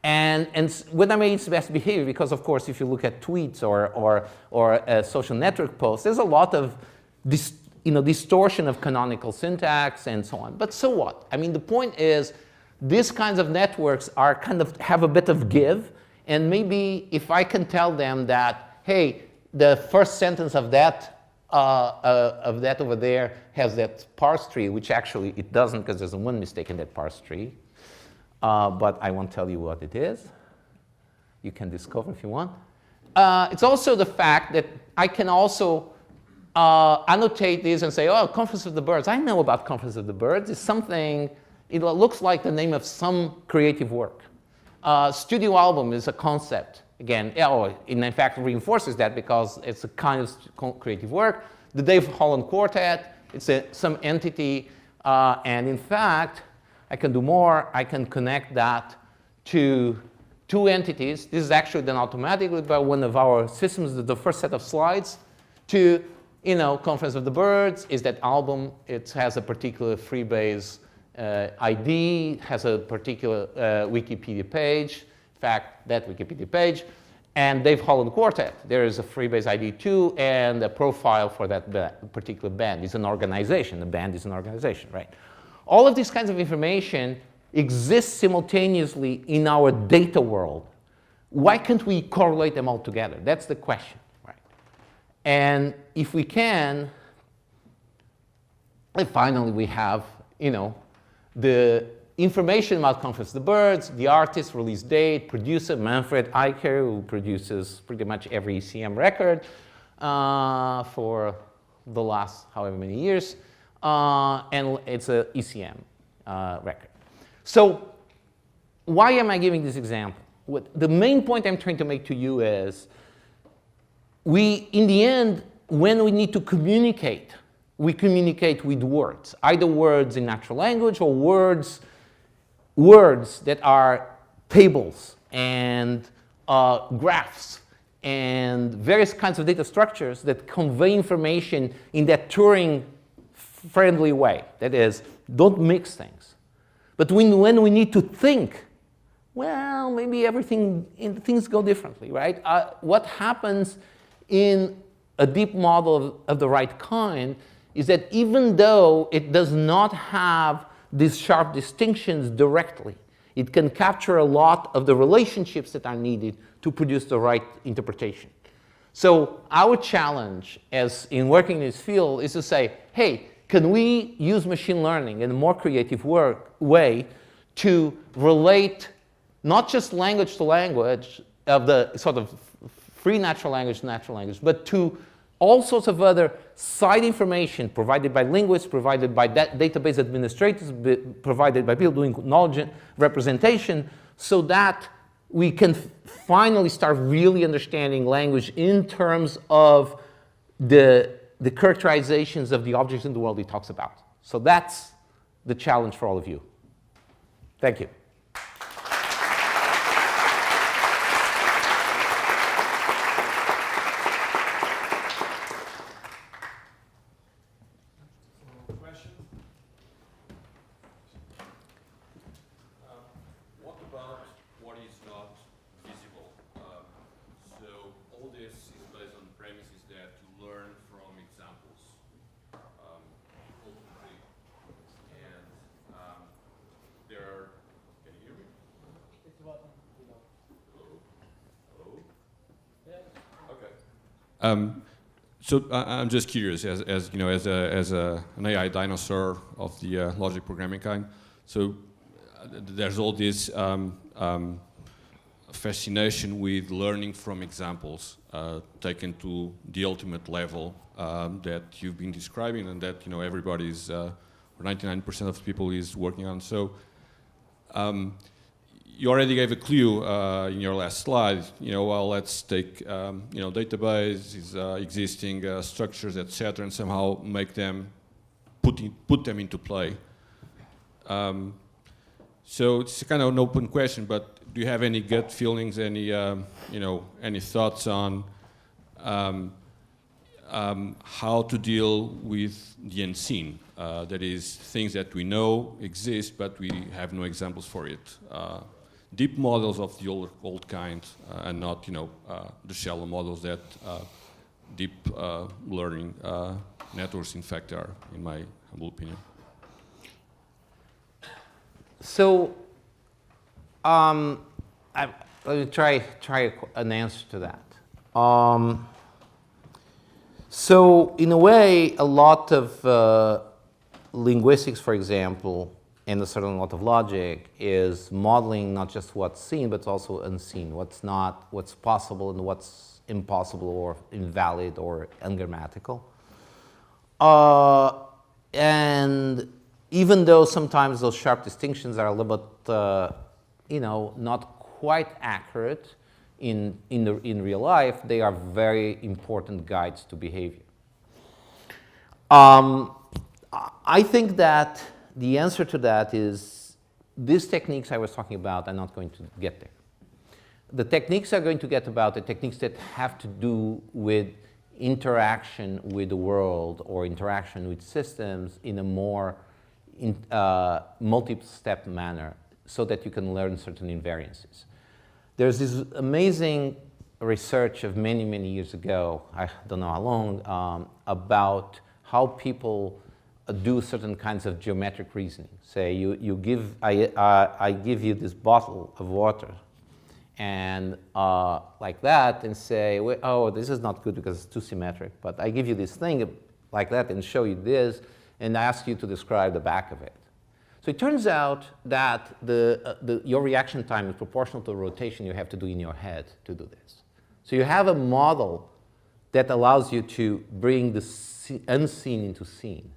And when I mean its best behavior, because of course if you look at tweets or social network posts, there's a lot of distortion of canonical syntax and so on. But so what? I mean, the point is these kinds of networks are have a bit of give, and maybe if I can tell them that, hey, the first sentence of that over there has that parse tree, which actually it doesn't because there's one mistake in that parse tree. But I won't tell you what it is. You can discover if you want. It's also the fact that I can also annotate this and say, oh, Conference of the Birds. I know about Conference of the Birds. It's something, it looks like the name of some creative work. Studio album is a concept. Again, it in fact reinforces that because it's a kind of creative work. The Dave Holland Quartet, it's some entity. And in fact, I can do more. I can connect that to two entities. This is actually done automatically by one of our systems. The first set of slides to, Conference of the Birds is that album. It has a particular Freebase ID, has a particular Wikipedia page. In fact, that Wikipedia page. And Dave Holland Quartet, there is a Freebase ID too, and a profile for that particular band. It's an organization. The band is an organization, right? All of these kinds of information exist simultaneously in our data world. Why can't we correlate them all together? That's the question, right? And if we can, and finally we have, the information about Conference of the Birds, the artist, release date, producer, Manfred Eicher, who produces pretty much every ECM record for the last however many years. And it's an ECM record. So why am I giving this example? The main point I'm trying to make to you is in the end, when we need to communicate, we communicate with words, either words in natural language or words that are tables and graphs and various kinds of data structures that convey information in that Turing-friendly way. That is, don't mix things. But when we need to think, well, maybe things go differently, right? What happens in a deep model of the right kind is that even though it does not have these sharp distinctions directly, it can capture a lot of the relationships that are needed to produce the right interpretation. So our challenge in working in this field is to say, hey, can we use machine learning in a more creative way to relate not just language to language of the sort of free natural language to natural language, but to all sorts of other side information provided by linguists, provided by database administrators, provided by people doing knowledge representation, so that we can finally start really understanding language in terms of the characterizations of the objects in the world he talks about. So that's the challenge for all of you. Thank you. So I'm just curious, as you know, as an AI dinosaur of the logic programming kind. So there's all this fascination with learning from examples taken to the ultimate level that you've been describing, and that everybody's, or 99% of people is working on. So you already gave a clue in your last slide. Well, let's take databases, existing structures, etc., and somehow make them put them into play. So it's kind of an open question, but do you have any gut feelings, any any thoughts on how to deal with the unseen? That is, things that we know exist, but we have no examples for it. Deep models of the old kind, and not the shallow models that deep learning networks in fact are, in my humble opinion. So let me try an answer to that. So in a way, a lot of linguistics, for example, and a certain lot of logic is modeling not just what's seen, but also unseen, what's not, what's possible and what's impossible or invalid or ungrammatical. And even though sometimes those sharp distinctions are a little bit, not quite accurate in real life, they are very important guides to behavior. I think that the answer to that is these techniques I was talking about are not going to get there. The techniques are going to get about the techniques that have to do with interaction with the world or interaction with systems in a more multi-step manner, so that you can learn certain invariances. There's this amazing research of many, many years ago, I don't know how long, about how people do certain kinds of geometric reasoning. Say I give you this bottle of water, and like that, and say, oh, this is not good because it's too symmetric, but I give you this thing like that and show you this, and ask you to describe the back of it. So it turns out that your reaction time is proportional to the rotation you have to do in your head to do this. So you have a model that allows you to bring the unseen into seen.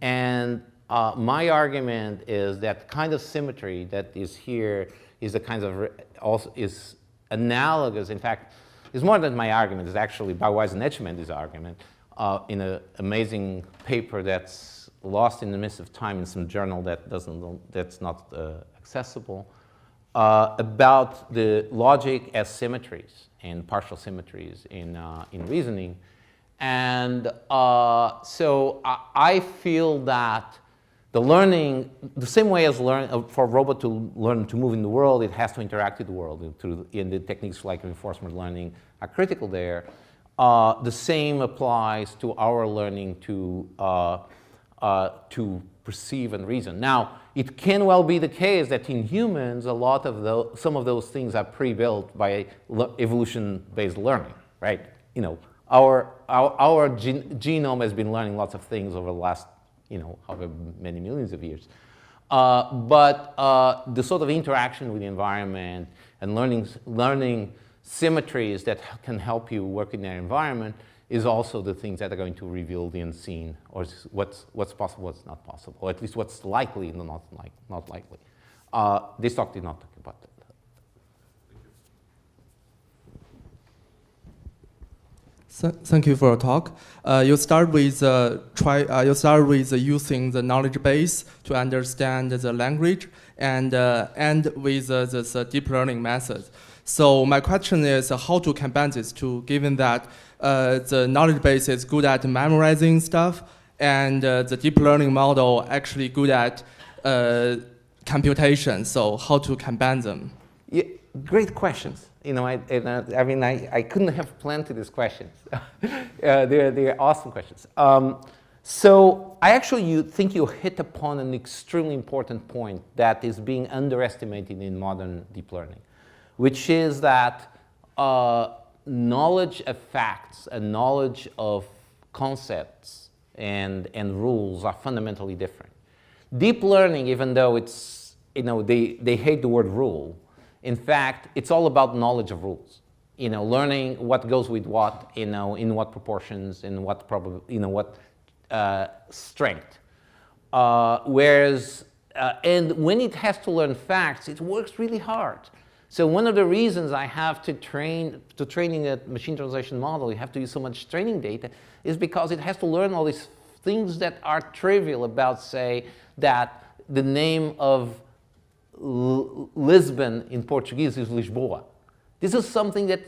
And my argument is that kind of symmetry that is here is a kind of also is analogous. In fact, it's more than my argument. It's actually Bauweiss and Etchemen's argument in an amazing paper that's lost in the midst of time in some journal that's not accessible, about the logic as symmetries and partial symmetries in reasoning. And so I feel that the learning, the same way as for a robot to learn to move in the world, it has to interact with the world. And the techniques like reinforcement learning are critical there. The same applies to our learning to perceive and reason. Now, it can well be the case that in humans, a lot of some of those things are pre-built by evolution-based learning, right? Our genome has been learning lots of things over the last, however many millions of years. But the sort of interaction with the environment and learning symmetries that can help you work in that environment is also the things that are going to reveal the unseen, or what's possible, what's not possible, or at least what's likely and not likely. This talk did not talk about that. Thank you for your talk. You start with using the knowledge base to understand the language, and end with this deep learning method. So my question is how to combine these two, given that the knowledge base is good at memorizing stuff, and the deep learning model actually good at computation. So how to combine them? Yeah, great questions. I couldn't have planned to these questions. They're awesome questions. So I actually think you hit upon an extremely important point that is being underestimated in modern deep learning, which is that knowledge of facts and knowledge of concepts and rules are fundamentally different. Deep learning, even though it's, they hate the word rule, In fact, it's all about knowledge of rules. Learning what goes with what, in what proportions, in what what strength. And when it has to learn facts, it works really hard. So one of the reasons I have to training a machine translation model, you have to use so much training data, is because it has to learn all these things that are trivial about, say, that the name of Lisbon in Portuguese is Lisboa. This is something that,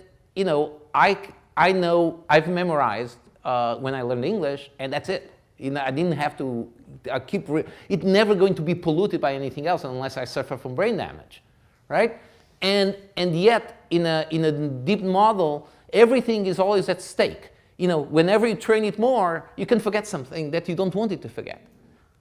I know, I've memorized when I learned English, and that's it. I didn't have to it's never going to be polluted by anything else unless I suffer from brain damage, right? And yet, in a deep model, everything is always at stake. Whenever you train it more, you can forget something that you don't want it to forget.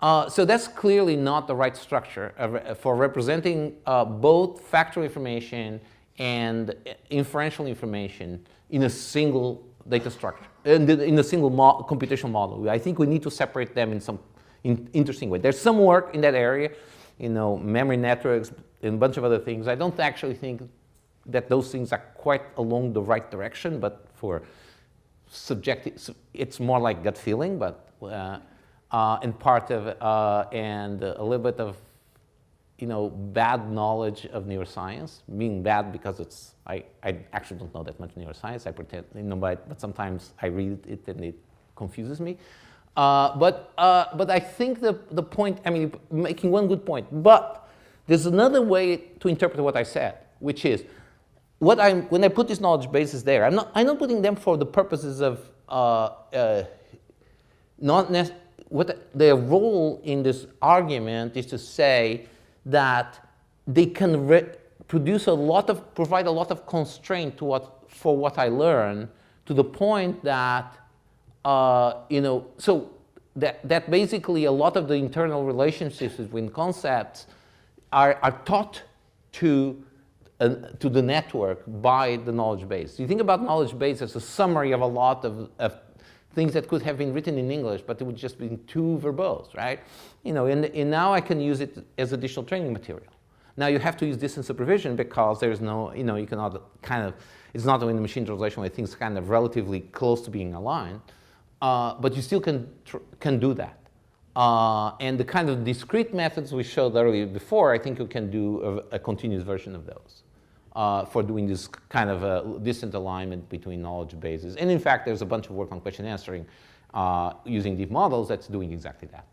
So that's clearly not the right structure for representing both factual information and inferential information in a single data structure, in a single computational model. I think we need to separate them in some interesting way. There's some work in that area, memory networks and a bunch of other things. I don't actually think that those things are quite along the right direction, but for subjective, it's more like gut feeling, but and part of and a little bit of bad knowledge of neuroscience, being bad because I actually don't know that much neuroscience. I pretend, but sometimes I read it and it confuses me. But I think the point, making one good point, but there's another way to interpret what I said, which is when I put these knowledge bases there, I'm not putting them for the purposes of what their role in this argument is to say that they can provide a lot of constraint for what I learn, to the point that so that basically a lot of the internal relationships between concepts are taught to the network by the knowledge base. You think about knowledge base as a summary of a lot of things that could have been written in English, but it would just be too verbose, right? And now I can use it as additional training material. Now you have to use distance supervision because there's no, you cannot it's not in the machine translation where things kind of relatively close to being aligned, but you still can do that. And the kind of discrete methods we showed earlier before, I think you can do a continuous version of those for doing this kind of a distant alignment between knowledge bases. And in fact, there's a bunch of work on question answering using deep models that's doing exactly that.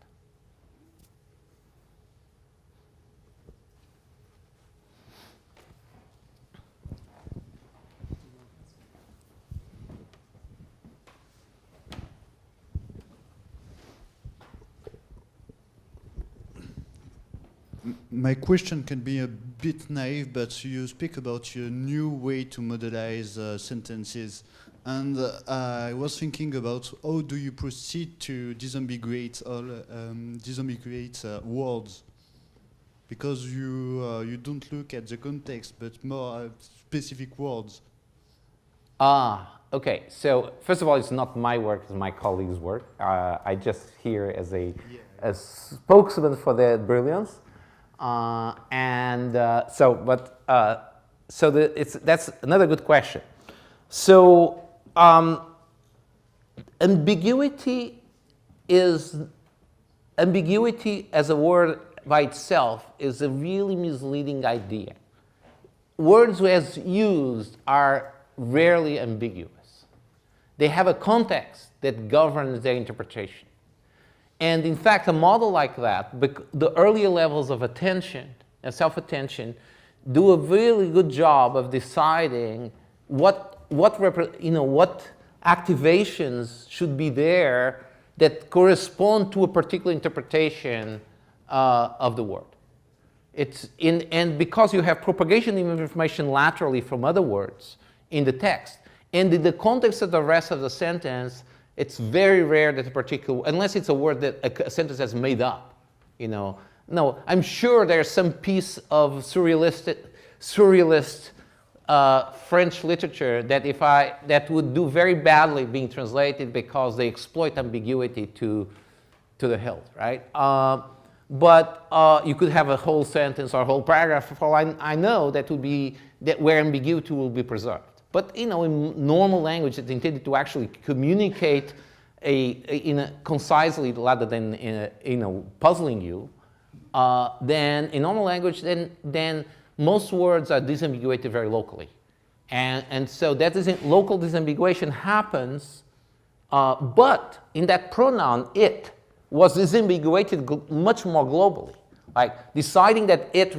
My question can be a bit naive, but you speak about your new way to modelize sentences. And I was thinking about how do you proceed to disambiguate words? Because you don't look at the context, but more at specific words. Okay. So first of all, it's not my work, it's my colleagues' work. I just here as a spokesman for their brilliance. That's another good question. So ambiguity as a word by itself is a really misleading idea. Words as used are rarely ambiguous. They have a context that governs their interpretation. And in fact, a model like that, the earlier levels of attention and self-attention do a really good job of deciding what activations should be there that correspond to a particular interpretation of the word. And because you have propagation of information laterally from other words in the text, and in the context of the rest of the sentence, it's very rare that a particular, unless it's a word that a sentence has made up, No, I'm sure there's some piece of surrealist French literature that would do very badly being translated because they exploit ambiguity to the hilt, right? but you could have a whole sentence or a whole paragraph. For all I know, that would be where ambiguity will be preserved. But in normal language, it's intended to actually communicate concisely rather than puzzling you. Then in normal language, then most words are disambiguated very locally, and so that local disambiguation happens. But in that pronoun, it was disambiguated much more globally. Like deciding that it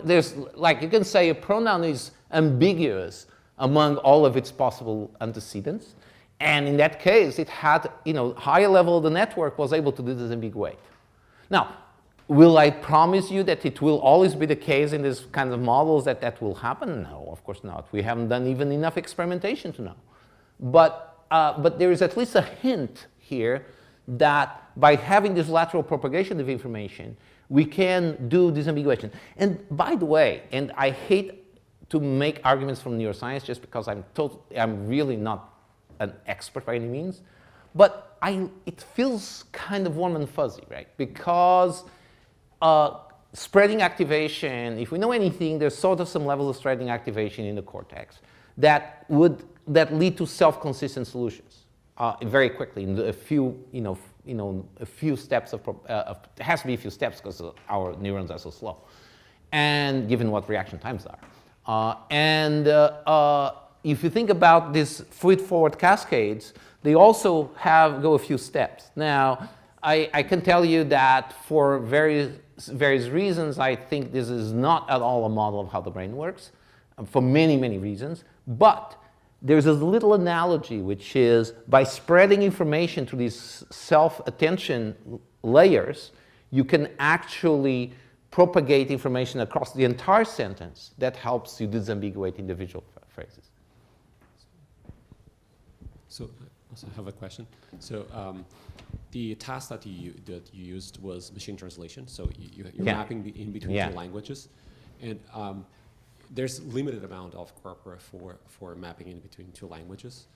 there's like you can say a pronoun is ambiguous among all of its possible antecedents, and in that case, it had higher level of the network was able to disambiguate. Now, will I promise you that it will always be the case in this kind of models that will happen? No, of course not. We haven't done even enough experimentation to know. But there is at least a hint here that by having this lateral propagation of information, we can do disambiguation. And by the way, and I hate to make arguments from neuroscience just because I'm really not an expert by any means, but it feels kind of warm and fuzzy, right? Because spreading activation, if we know anything, there's sort of some level of spreading activation in the cortex that lead to self-consistent solutions very quickly in a few, a few steps it has to be a few steps because our neurons are so slow, and given what reaction times are. If you think about these feed-forward cascades, they also go a few steps. Now, I can tell you that for various reasons, I think this is not at all a model of how the brain works, for many, many reasons. But there's a little analogy, which is by spreading information to these self-attention layers, you can actually propagate information across the entire sentence that helps you disambiguate individual phrases. So I also have a question. So the task that you used was machine translation. So you're mapping in between two languages, and there's limited amount of corpora for mapping in between two languages.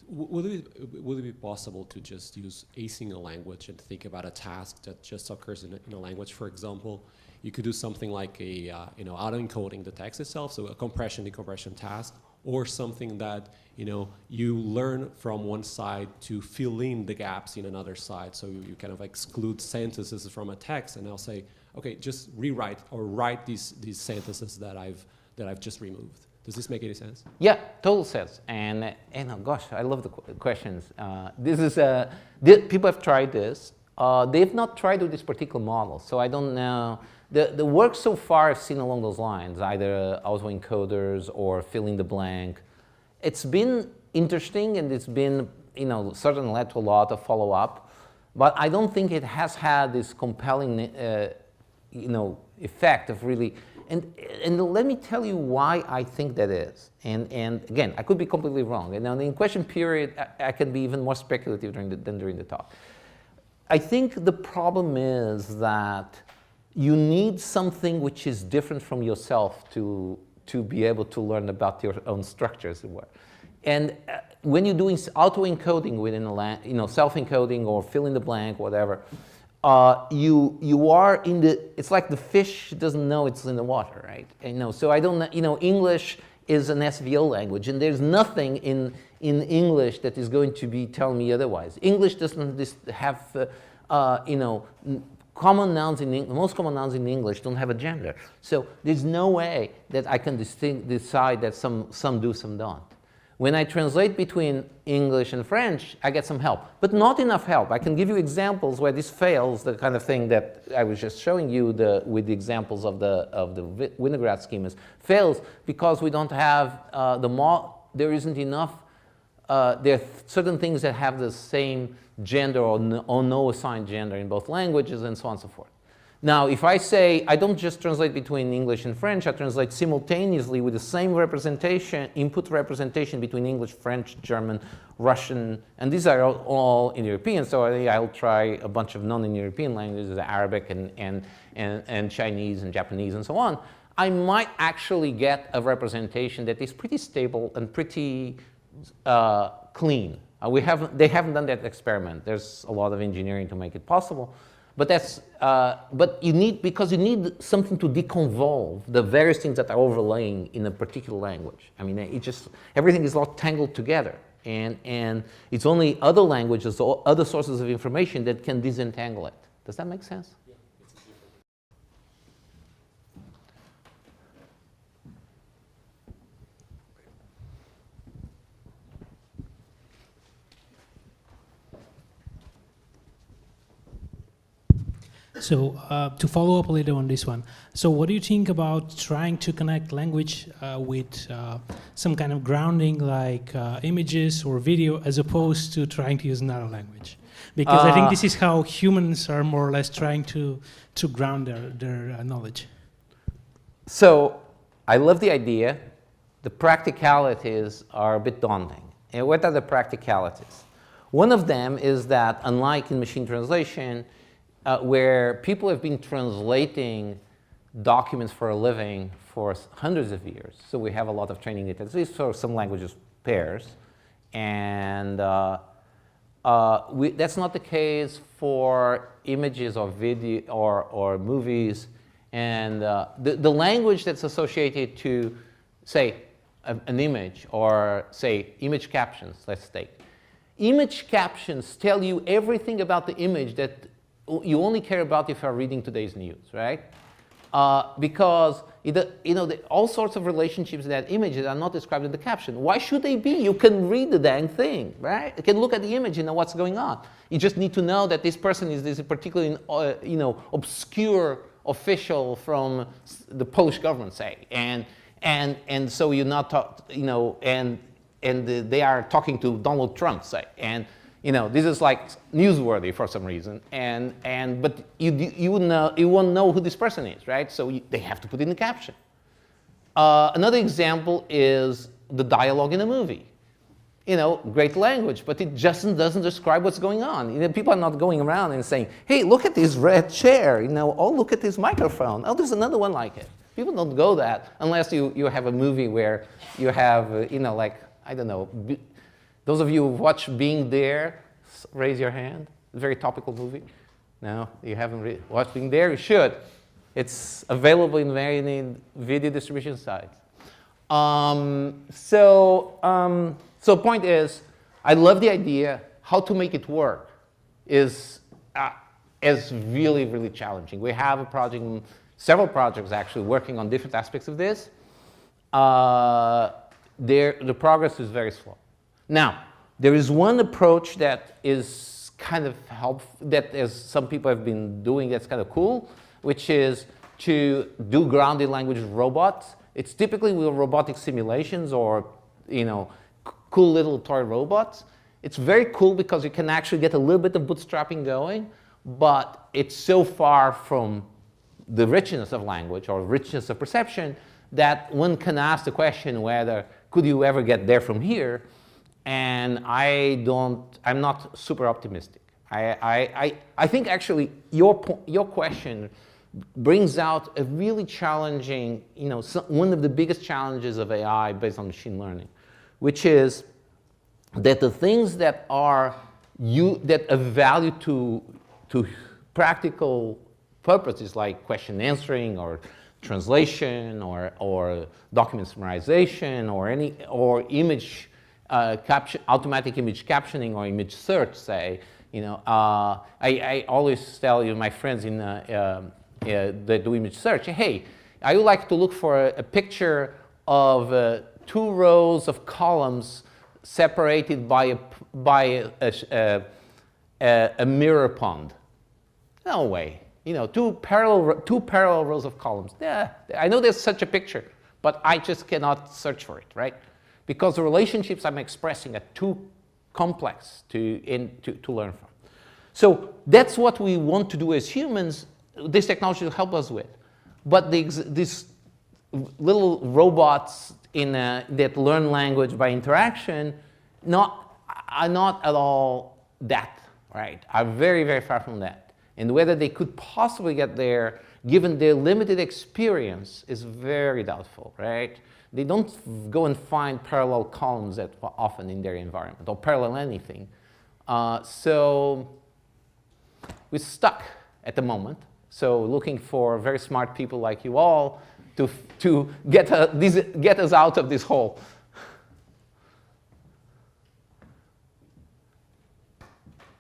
Would it be possible to just use a single language and think about a task that just occurs in a language? For example, you could do something like auto-encoding the text itself, so a compression-decompression task, or something that you learn from one side to fill in the gaps in another side. So you kind of exclude sentences from a text, and I'll say, okay, just rewrite or write these sentences that I've just removed. Does this make any sense? Yeah, total sense. And oh gosh, I love the questions. People have tried this. They've not tried with this particular model, so I don't know. The work so far I've seen along those lines, either autoencoders or filling the blank. It's been interesting, and it's been certainly led to a lot of follow-up, but I don't think it has had this compelling effect of really. And let me tell you why I think that is. And again, I could be completely wrong. And now in the question period, I can be even more speculative than during the talk. I think the problem is that you need something which is different from yourself to be able to learn about your own structure, as it were. And when you're doing auto-encoding within a self-encoding or fill in the blank, whatever, you are in it's like the fish doesn't know it's in the water, right? So I don't know, English is an SVO language, and there's nothing in English that is going to be telling me otherwise. English doesn't have, common nouns most common nouns in English don't have a gender. So there's no way that I can decide that some do, some don't. When I translate between English and French, I get some help, but not enough help. I can give you examples where this fails, the kind of thing that I was just showing you with the examples of the Winograd schemas, fails because we don't have there isn't enough, there are certain things that have the same gender or no assigned gender in both languages, and so on and so forth. Now, if I say, I don't just translate between English and French, I translate simultaneously with the same representation, input representation between English, French, German, Russian, and these are all in European, so I'll try a bunch of non-European languages, Arabic and Chinese and Japanese and so on. I might actually get a representation that is pretty stable and pretty clean. They haven't done that experiment. There's a lot of engineering to make it possible. But that's but you need, because you need something to deconvolve the various things that are overlaying in a particular language. I mean, it just, everything is all tangled together, and it's only other languages or other sources of information that can disentangle it. Does that make sense? So to follow up a little on this one, so what do you think about trying to connect language with some kind of grounding, like images or video, as opposed to trying to use another language? Because I think this is how humans are more or less trying to ground their knowledge. So I love the idea. The practicalities are a bit daunting. And what are the practicalities? One of them is that, unlike in machine translation, where people have been translating documents for a living for hundreds of years, so we have a lot of training data, at least for some languages pairs, and that's not the case for images or video or movies. And the language that's associated to, say, an image, or say image captions, let's take. Image captions tell you everything about the image that you only care about if you're reading today's news, right? Because all sorts of relationships in that image that are not described in the caption. Why should they be? You can read the dang thing, right? You can look at the image and know what's going on. You just need to know that this person is this particularly, obscure official from the Polish government, say, and so you're not, and they are talking to Donald Trump, say, and this is like newsworthy for some reason, but you won't know who this person is, right? So they have to put in the caption. Another example is the dialogue in a movie. Great language, but it just doesn't describe what's going on. People are not going around and saying, "Hey, look at this red chair." "Oh, look at this microphone. Oh, there's another one like it." People don't go that unless you have a movie where you have, like, I don't know. Those of you who watch Being There, raise your hand. Very topical movie. No, you haven't watched Being There? You should. It's available in many video distribution sites. So point is, I love the idea. How to make it work is really, really challenging. We have a project, several projects actually, working on different aspects of this. The progress is very slow. Now, there is one approach that is kind of helpful, that as some people have been doing, that's kind of cool, which is to do grounded language robots. It's typically with robotic simulations or, cool little toy robots. It's very cool because you can actually get a little bit of bootstrapping going, but it's so far from the richness of language or richness of perception that one can ask the question whether could you ever get there from here. And I'm not super optimistic. I think actually your question brings out a really challenging, one of the biggest challenges of AI based on machine learning, which is that the things that are that of value to practical purposes like question answering or translation or document summarization or image automatic image captioning or image search, say, I always tell my friends that do image search, hey, I would like to look for a picture of 2 rows of columns separated by a mirror pond. No way. 2 parallel rows of columns. Yeah, I know there's such a picture, but I just cannot search for it, right? Because the relationships I'm expressing are too complex to learn from. So that's what we want to do as humans. This technology will help us with. But these little robots that learn language by interaction are not at all that, right? Are very, very far from that. And whether they could possibly get there, given their limited experience, is very doubtful, right? They don't go and find parallel columns that often in their environment, or parallel anything. So we're stuck at the moment. So looking for very smart people like you all to get us out of this hole.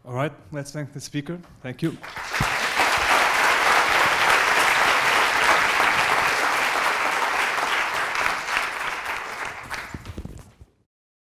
All right, let's thank the speaker. Thank you.